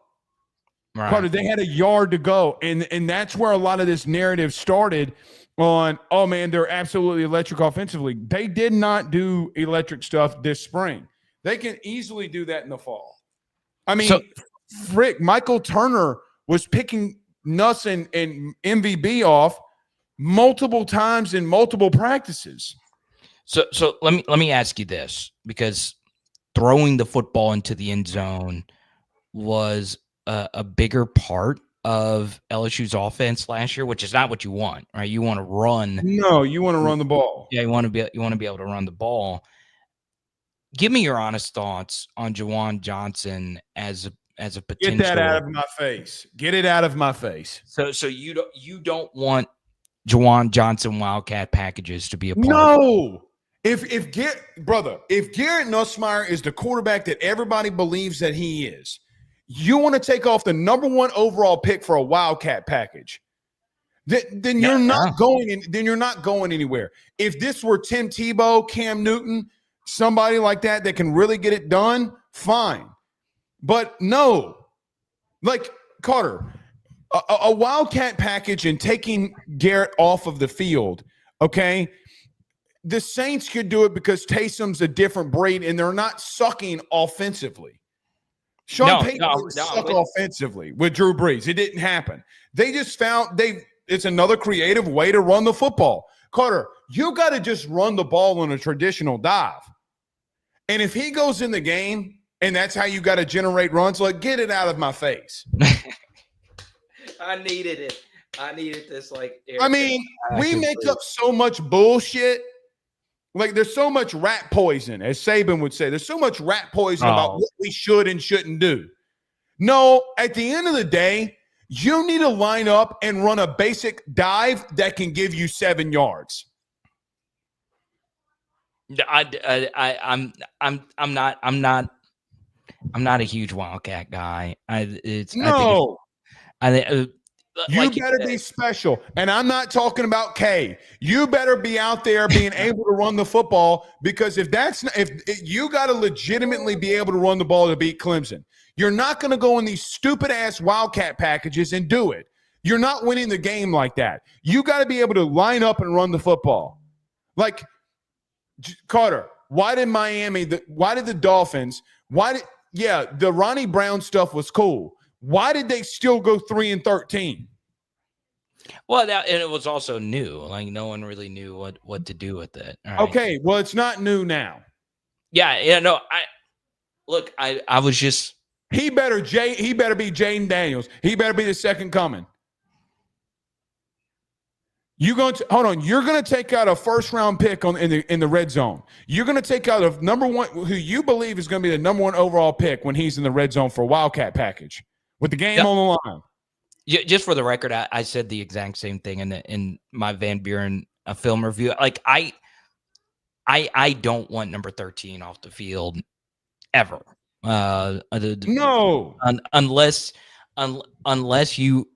Right. Carter, they had a yard to go. And that's where a lot of this narrative started on, oh, man, they're absolutely electric offensively. They did not do electric stuff this spring. They can easily do that in the fall. I mean, Michael Turner was picking Nuss and MVB off multiple times in multiple practices. So let me ask you this, because throwing the football into the end zone was a bigger part of LSU's offense last year, which is not what you want, right? You want to run. No, you want to run the ball. Yeah, you want to be able to run the ball. Give me your honest thoughts on Juwan Johnson as a potential. Get that out of my face. Get it out of my face. So you don't want Juwan Johnson Wildcat packages to be a part of it? No. If Garrett Nussmeier is the quarterback that everybody believes that he is, you want to take off the number 1 overall pick for a Wildcat package, then you're not going anywhere. If this were Tim Tebow, Cam Newton, somebody like that can really get it done, fine. But no, like Carter, a Wildcat package and taking Garrett off of the field, okay? The Saints could do it because Taysom's a different breed and they're not sucking offensively. Sean Payton didn't suck offensively with Drew Brees. It didn't happen. They just found it's another creative way to run the football. Carter, you got to just run the ball on a traditional dive. And if he goes in the game and that's how you got to generate runs, like, get it out of my face. I needed it. I needed this. We make up so much bullshit. Like, there's so much rat poison, as Saban would say. There's so much rat poison about what we should and shouldn't do. No, at the end of the day, you need to line up and run a basic dive that can give you 7 yards. I'm not a huge Wildcat guy. You better be special. And I'm not talking about K. You better be out there being able to run the football, because if you got to legitimately be able to run the ball to beat Clemson. You're not going to go in these stupid ass Wildcat packages and do it. You're not winning the game like that. You got to be able to line up and run the football. Like, Carter, why did the Dolphins, the Ronnie Brown stuff was cool. Why did they still go 3-13? Well, and it was also new. Like, no one really knew what to do with it. Right? Okay, well, it's not new now. Yeah. No, I was just. He better be Jaden Daniels. He better be the second coming. You're going to take out a first-round pick in the red zone. You're going to take out a number 1 who you believe is going to be the number 1 overall pick when he's in the red zone for a Wildcat package with the game on the line. Yeah, just for the record, I said the exact same thing in my Van Buren film review. Like, I don't want number 13 off the field ever. No, unless you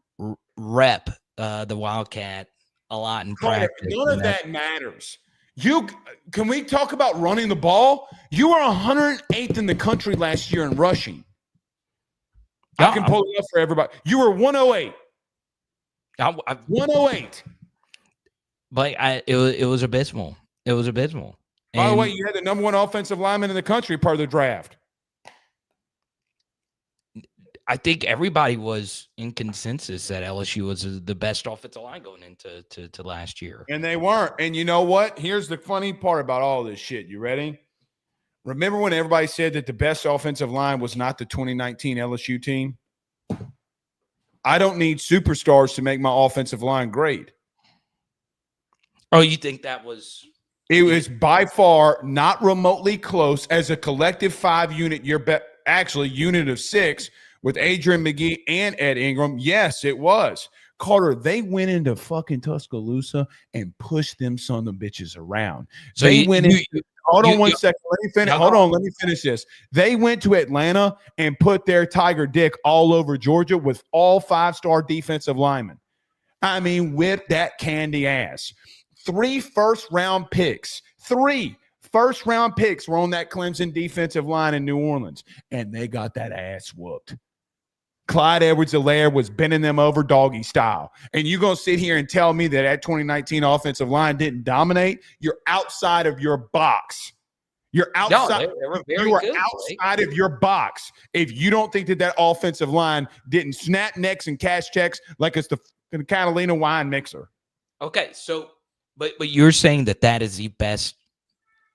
rep the Wildcat a lot in practice. None of that matters. Can we talk about running the ball? You were 108th in the country last year in rushing. I can pull it up for everybody. You were 108. 108. But it was abysmal. It was abysmal. By the way, you had the number 1 offensive lineman in the country part of the draft. I think everybody was in consensus that LSU was the best offensive line going into last year. And they weren't. And you know what? Here's the funny part about all this shit. You ready? Remember when everybody said that the best offensive line was not the 2019 LSU team? I don't need superstars to make my offensive line great. Oh, you think that was? It was by far not remotely close as a collective 5-unit, actually unit of 6 with Adrian McGee and Ed Ingram. Yes, it was. Carter, they went into fucking Tuscaloosa and pushed them son of bitches around. So they went into hold on one second. Let me finish. Hold on. Let me finish this. They went to Atlanta and put their tiger dick all over Georgia with all 5-star defensive linemen. I mean, whip that candy ass. 3 first-round picks. 3 first-round picks were on that Clemson defensive line in New Orleans, and they got that ass whooped. Clyde Edwards-Helaire was bending them over doggy style. And you're going to sit here and tell me that 2019 offensive line didn't dominate? You're outside of your box. You're outside. No, they were very you are good, outside of your box if you don't think that offensive line didn't snap necks and cash checks like it's the Catalina wine mixer. Okay, so but you're saying that is the best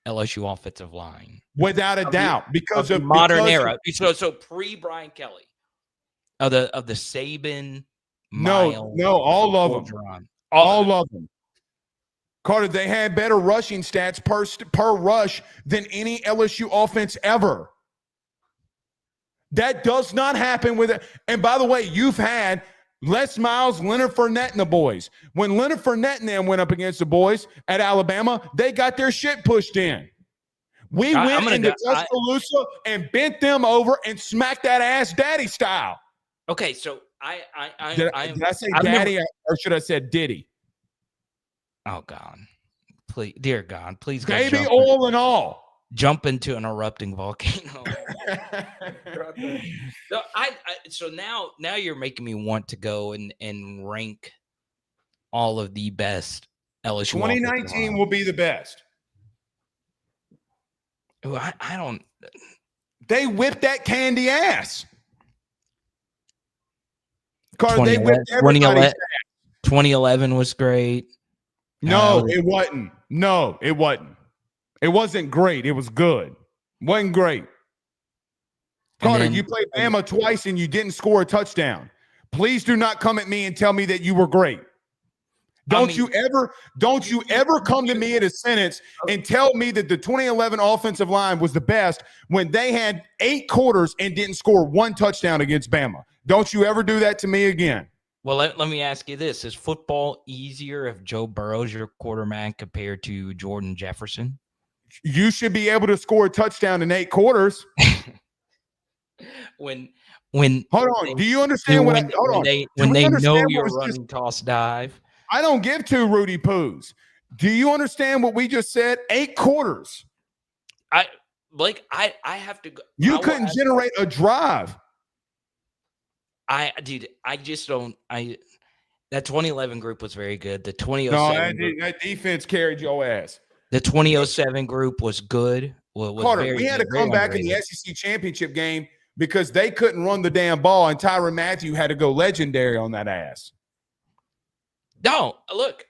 LSU offensive line without a doubt because of modern era. So pre Brian Kelly. Of the Saban, no, all of them, all of them. Carter, they had better rushing stats per rush than any LSU offense ever. That does not happen with it. And by the way, you've had Les Miles, Leonard Fournette, and the boys. When Leonard Fournette and them went up against the boys at Alabama, they got their shit pushed in. We went into Tuscaloosa and bent them over and smacked that ass daddy style. Okay, so did I say daddy or should I say Diddy? Oh God, please, dear God, please, baby oil and all. Jump into an erupting volcano. So now you're making me want to go and rank all of the best LSU. 2019 will be the best. I don't. They whipped that candy ass. Carter, they whipped everybody's ass. 2011 was great. No, it wasn't. No, it wasn't. It wasn't great. It was good. Wasn't great. Carter, you played Bama twice and you didn't score a touchdown. Please do not come at me and tell me that you were great. Don't you ever come to me in a sentence and tell me that the 2011 offensive line was the best when they had 8 quarters and didn't score 1 touchdown against Bama. Don't you ever do that to me again. Well, let me ask you this. Is football easier if Joe Burrow's your quarterback compared to Jordan Jefferson? You should be able to score a touchdown in 8 quarters. When hold on. Do you understand what when they know you're running toss dive? I don't give 2 Rudy Poos. Do you understand what we just said? 8 quarters. I have to go. You couldn't generate a drive. I just don't. That 2011 group was very good. The 2007 that defense carried your ass. The 2007 group was good. Was Carter, we had to come back in the SEC championship game because they couldn't run the damn ball, and Tyrann Mathieu had to go legendary on that ass. No, look,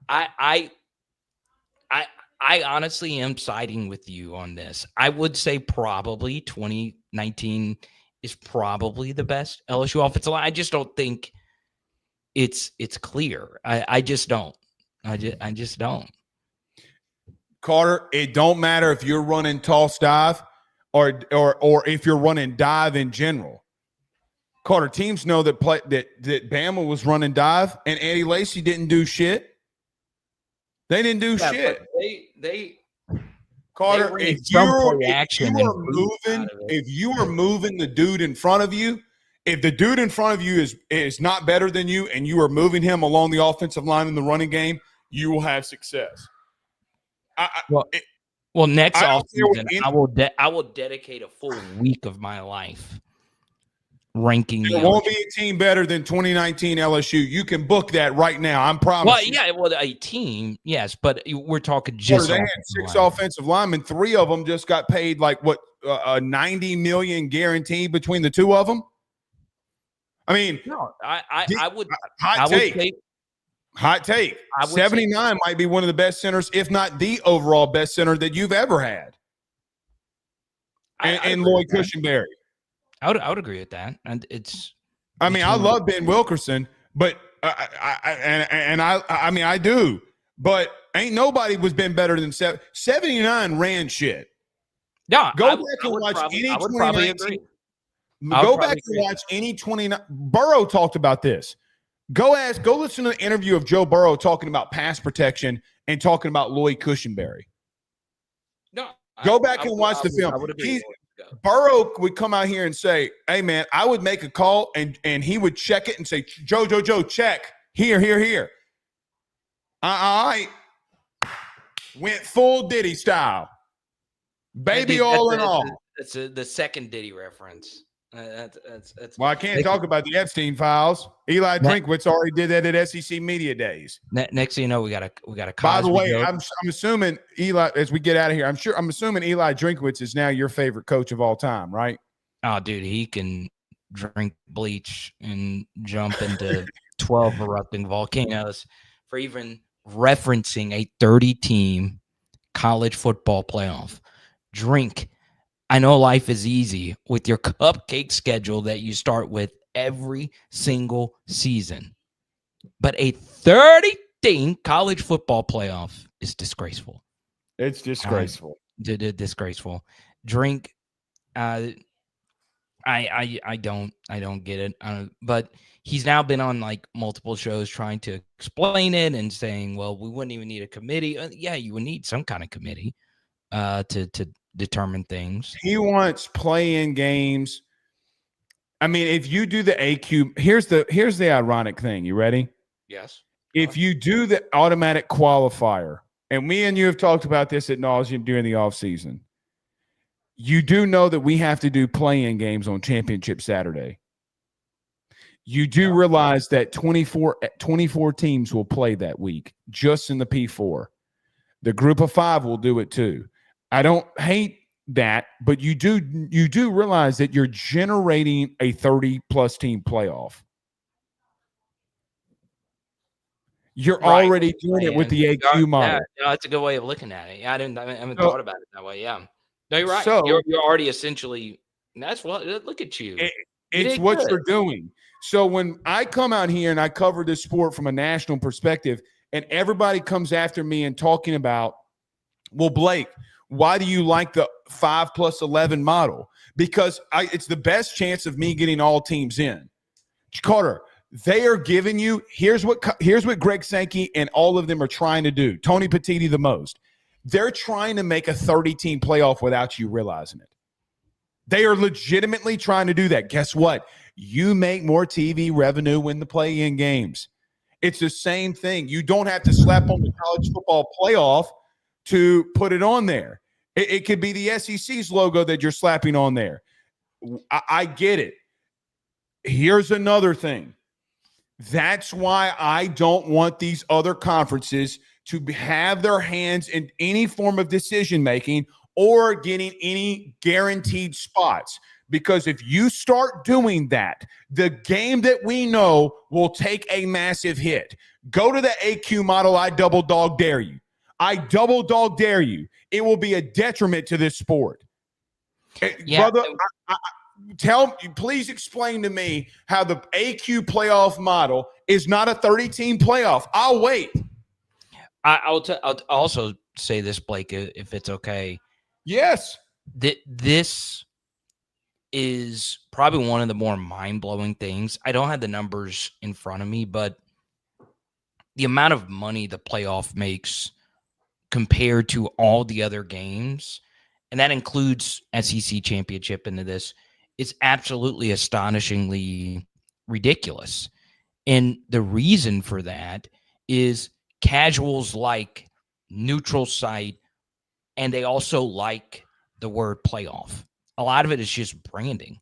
I honestly am siding with you on this. I would say probably 2019 is probably the best LSU offensive line. I just don't think it's clear. I just don't. I just don't. Carter, it don't matter if you're running toss dive or if you're running dive in general. Carter, teams know that Bama was running dive and Eddie Lacy didn't do shit. They didn't do shit. Carter, if you are moving the dude in front of you, if the dude in front of you is not better than you and you are moving him along the offensive line in the running game, you will have success. Next offseason, I will dedicate a full week of my life ranking. There won't be a team better than 2019 LSU. You can book that right now. I'm promising. A team, yes, but we're talking just. They had 6 offensive linemen. 3 of them just got paid $90 million guaranteed between the 2 of them. I mean, no, I would. Hot take. 79 might be one of the best centers, if not the overall best center that you've ever had. And Lloyd Cushenberry. I would agree with that. And it's I mean, I love Ben Wilkerson, but I mean, I do, but ain't nobody was been better than 79 ran shit. No, Go back and watch any 2019. Go back and watch any 29. Burrow talked about this. Go listen to the interview of Joe Burrow talking about pass protection and talking about Lloyd Cushenberry. No, go back and watch the film. Burrow would come out here and say, "Hey man, I would make a call and he would check it and say, Joe, check here. I went full Diddy style, baby, all in all." That's the second Diddy reference. That's well, I can't talk about the Epstein files. Eli Drinkwitz already did that at SEC Media Days. Next thing you know, we got a Cosby. By the way, I'm assuming Eli, as we get out of here, I'm assuming Eli Drinkwitz is now your favorite coach of all time, right? Oh, dude, he can drink bleach and jump into 12 erupting volcanoes for even referencing a 30-team college football playoff. Drink. I know life is easy with your cupcake schedule that you start with every single season. But a 30-team college football playoff is disgraceful. It's disgraceful. Disgraceful. Drink. I don't get it. But he's now been on like multiple shows trying to explain it and saying, well, we wouldn't even need a committee. Yeah, you would need some kind of committee to determine things. He wants play-in games. I mean, if you do the AQ, here's the ironic thing. You ready? Yes. If you do the automatic qualifier, and me and you have talked about this ad nauseum during the offseason, you do know that we have to do play-in games on Championship Saturday. You do realize that 24 teams will play that week just in the P4. The group of 5 will do it too. I don't hate that, but you do realize that you're generating a 30-plus team playoff. You're already doing it with the AQ model. Yeah, that's a good way of looking at it. Yeah, I haven't thought about it that way. Yeah, no, you're right. So, you're already essentially. That's what. Look at you. It's what you're doing. So when I come out here and I cover this sport from a national perspective, and everybody comes after me and talking about, well, Blake, why do you like the 5+11 model? Because it's the best chance of me getting all teams in. Carter, they are giving you here's what Greg Sankey and all of them are trying to do. Tony Petitti the most. They're trying to make a 30-team playoff without you realizing it. They are legitimately trying to do that. Guess what? You make more TV revenue when the play-in games. It's the same thing. You don't have to slap on the college football playoff to put it on there. It could be the SEC's logo that you're slapping on there. I get it. Here's another thing. That's why I don't want these other conferences to have their hands in any form of decision-making or getting any guaranteed spots. Because if you start doing that, the game that we know will take a massive hit. Go to the AQ model. I double dog dare you. I double dog dare you. It will be a detriment to this sport. Yeah. Brother, please explain to me how the AQ playoff model is not a 30-team playoff. I'll wait. I'll also say this, Blake, if it's okay. Yes. This is probably one of the more mind-blowing things. I don't have the numbers in front of me, but the amount of money the playoff makes compared to all the other games, and that includes SEC championship into this, is absolutely astonishingly ridiculous. And the reason for that is casuals like neutral site, and they also like the word playoff. A lot of it is just branding.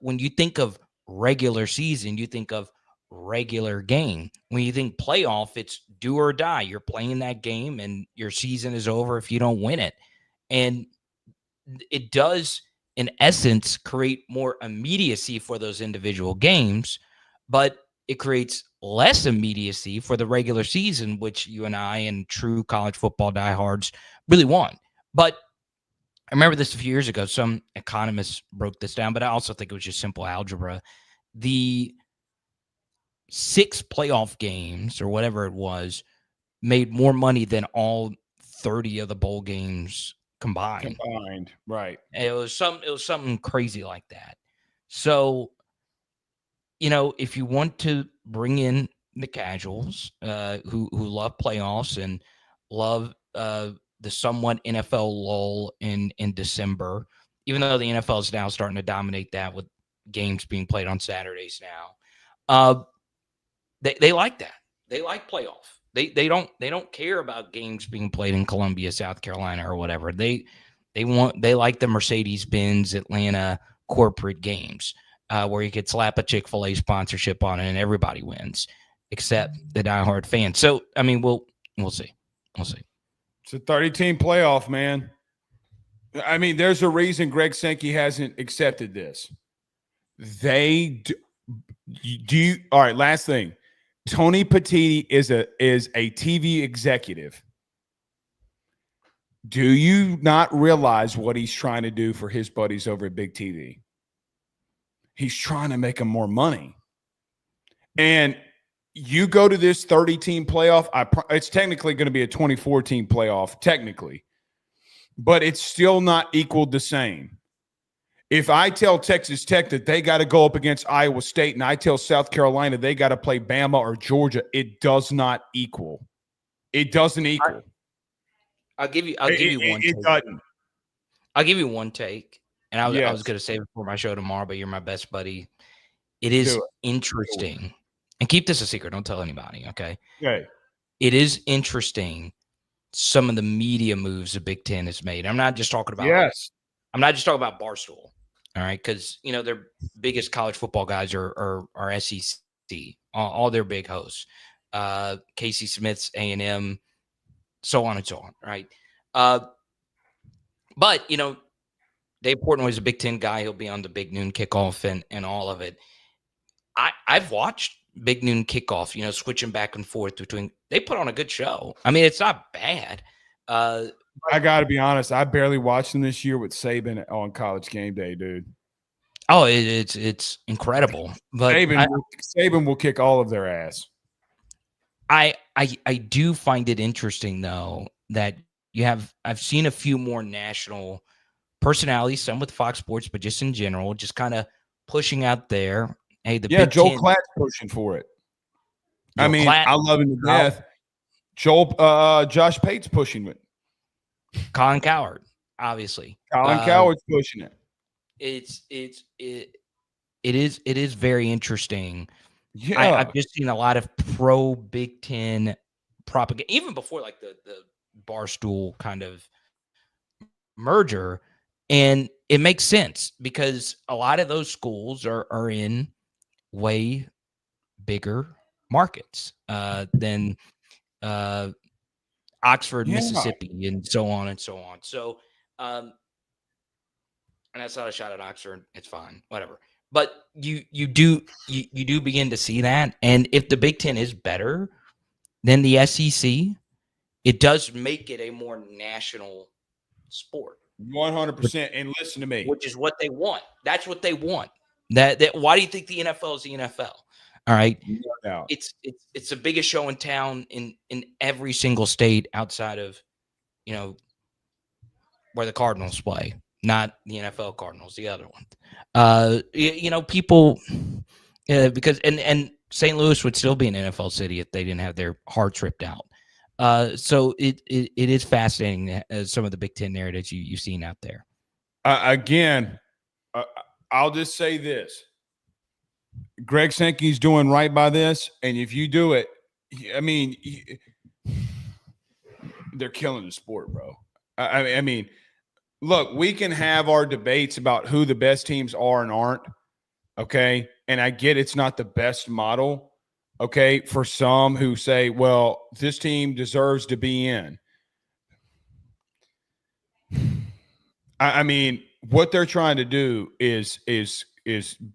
When you think of regular season, you think of regular game. When you think playoff, it's do or die. You're playing that game and your season is over if you don't win it. And it does, in essence, create more immediacy for those individual games, but it creates less immediacy for the regular season, which you and I and true college football diehards really want. But I remember this a few years ago. Some economists broke this down, but I also think it was just simple algebra. the 6 playoff games or whatever it was made more money than all 30 of the bowl games combined. Right. It was something crazy like that. So, if you want to bring in the casuals who love playoffs and love the somewhat NFL lull in December, even though the NFL is now starting to dominate that with games being played on Saturdays now, they like that. They like playoff. They don't care about games being played in Columbia, South Carolina, or whatever. They like the Mercedes-Benz Atlanta corporate games where you could slap a Chick-fil-A sponsorship on it and everybody wins except the diehard fans. So I mean, we'll see. We'll see. It's a 30-team playoff, man. I mean, there's a reason Greg Sankey hasn't accepted this. All right, last thing. Tony Petitti is a TV executive. Do you not realize what he's trying to do for his buddies over at Big TV? He's trying to make them more money. And you go to this 30-team playoff, it's technically going to be a 24-team playoff, technically. But it's still not equaled the same. If I tell Texas Tech that they got to go up against Iowa State and I tell South Carolina they got to play Bama or Georgia, it does not equal. It doesn't equal. I'll give you one take. It doesn't. I'll give you one take. And I was going to save it for my show tomorrow, but you're my best buddy. It is interesting. And keep this a secret. Don't tell anybody, okay? Okay. It is interesting some of the media moves the Big Ten has made. I'm not just talking about I'm not just talking about Barstool. All right, because their biggest college football guys are SEC, all their big hosts, Casey Smith's A&M, so on and so on. Right, but Dave Portnoy is a Big Ten guy. He'll be on the Big Noon Kickoff and all of it. I've watched Big Noon Kickoff. Switching back and forth between. They put on a good show. I mean, it's not bad. I got to be honest. I barely watched them this year with Saban on College Game Day, dude. Oh, it's incredible. But Saban will kick all of their ass. I do find it interesting though that I've seen a few more national personalities, some with Fox Sports, but just in general, just kind of pushing out there. Hey, Big Joel Ten, Klatt's pushing for it. Joel Klatt, I love him to death. Josh Pate's pushing it. Colin Cowherd, obviously. Colin Cowherd's pushing it. It is very interesting. Yeah, I've just seen a lot of pro Big Ten propaganda, even before like the Barstool kind of merger, and it makes sense because a lot of those schools are in way bigger markets than Oxford, Mississippi, and so on and so on. So, and that's not a shot at Oxford. It's fine, whatever. But you do begin to see that, and if the Big Ten is better than the SEC, it does make it a more national sport. 100%. And listen to me, which is what they want. That's what they want. That why do you think the NFL is the NFL? All right, no. It's the biggest show in town in every single state outside of where the Cardinals play, not the NFL Cardinals, the other one. People because and St. Louis would still be an NFL city if they didn't have their hearts ripped out. So it is fascinating some of the Big Ten narratives you've seen out there. Again, I'll just say this. Greg Sankey's doing right by this, and if you do it, I mean, they're killing the sport, bro. I mean, look, we can have our debates about who the best teams are and aren't, okay? And I get it's not the best model, okay, for some who say, well, this team deserves to be in. I mean, what they're trying to do is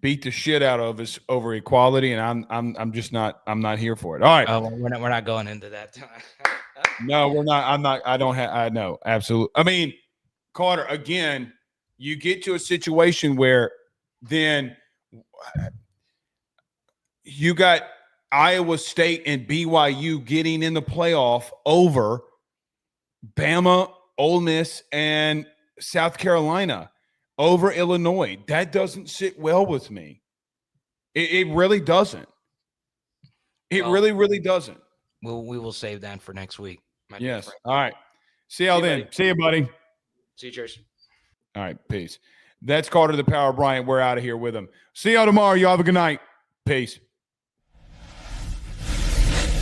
beat the shit out of us over equality, and I'm just not here for it. All right. We're not going into that. No, we're not. I know. Absolutely. I mean, Carter, again, you get to a situation where then you got Iowa State and BYU getting in the playoff over Bama, Ole Miss, and South Carolina over Illinois. That doesn't sit well with me. It really doesn't. It really doesn't. We will save that for next week. Yes. All right. See y'all then. See you, buddy. See you, cheers. All right. Peace. That's Carter the Power Bryant. We're out of here with him. See y'all tomorrow. Y'all have a good night. Peace.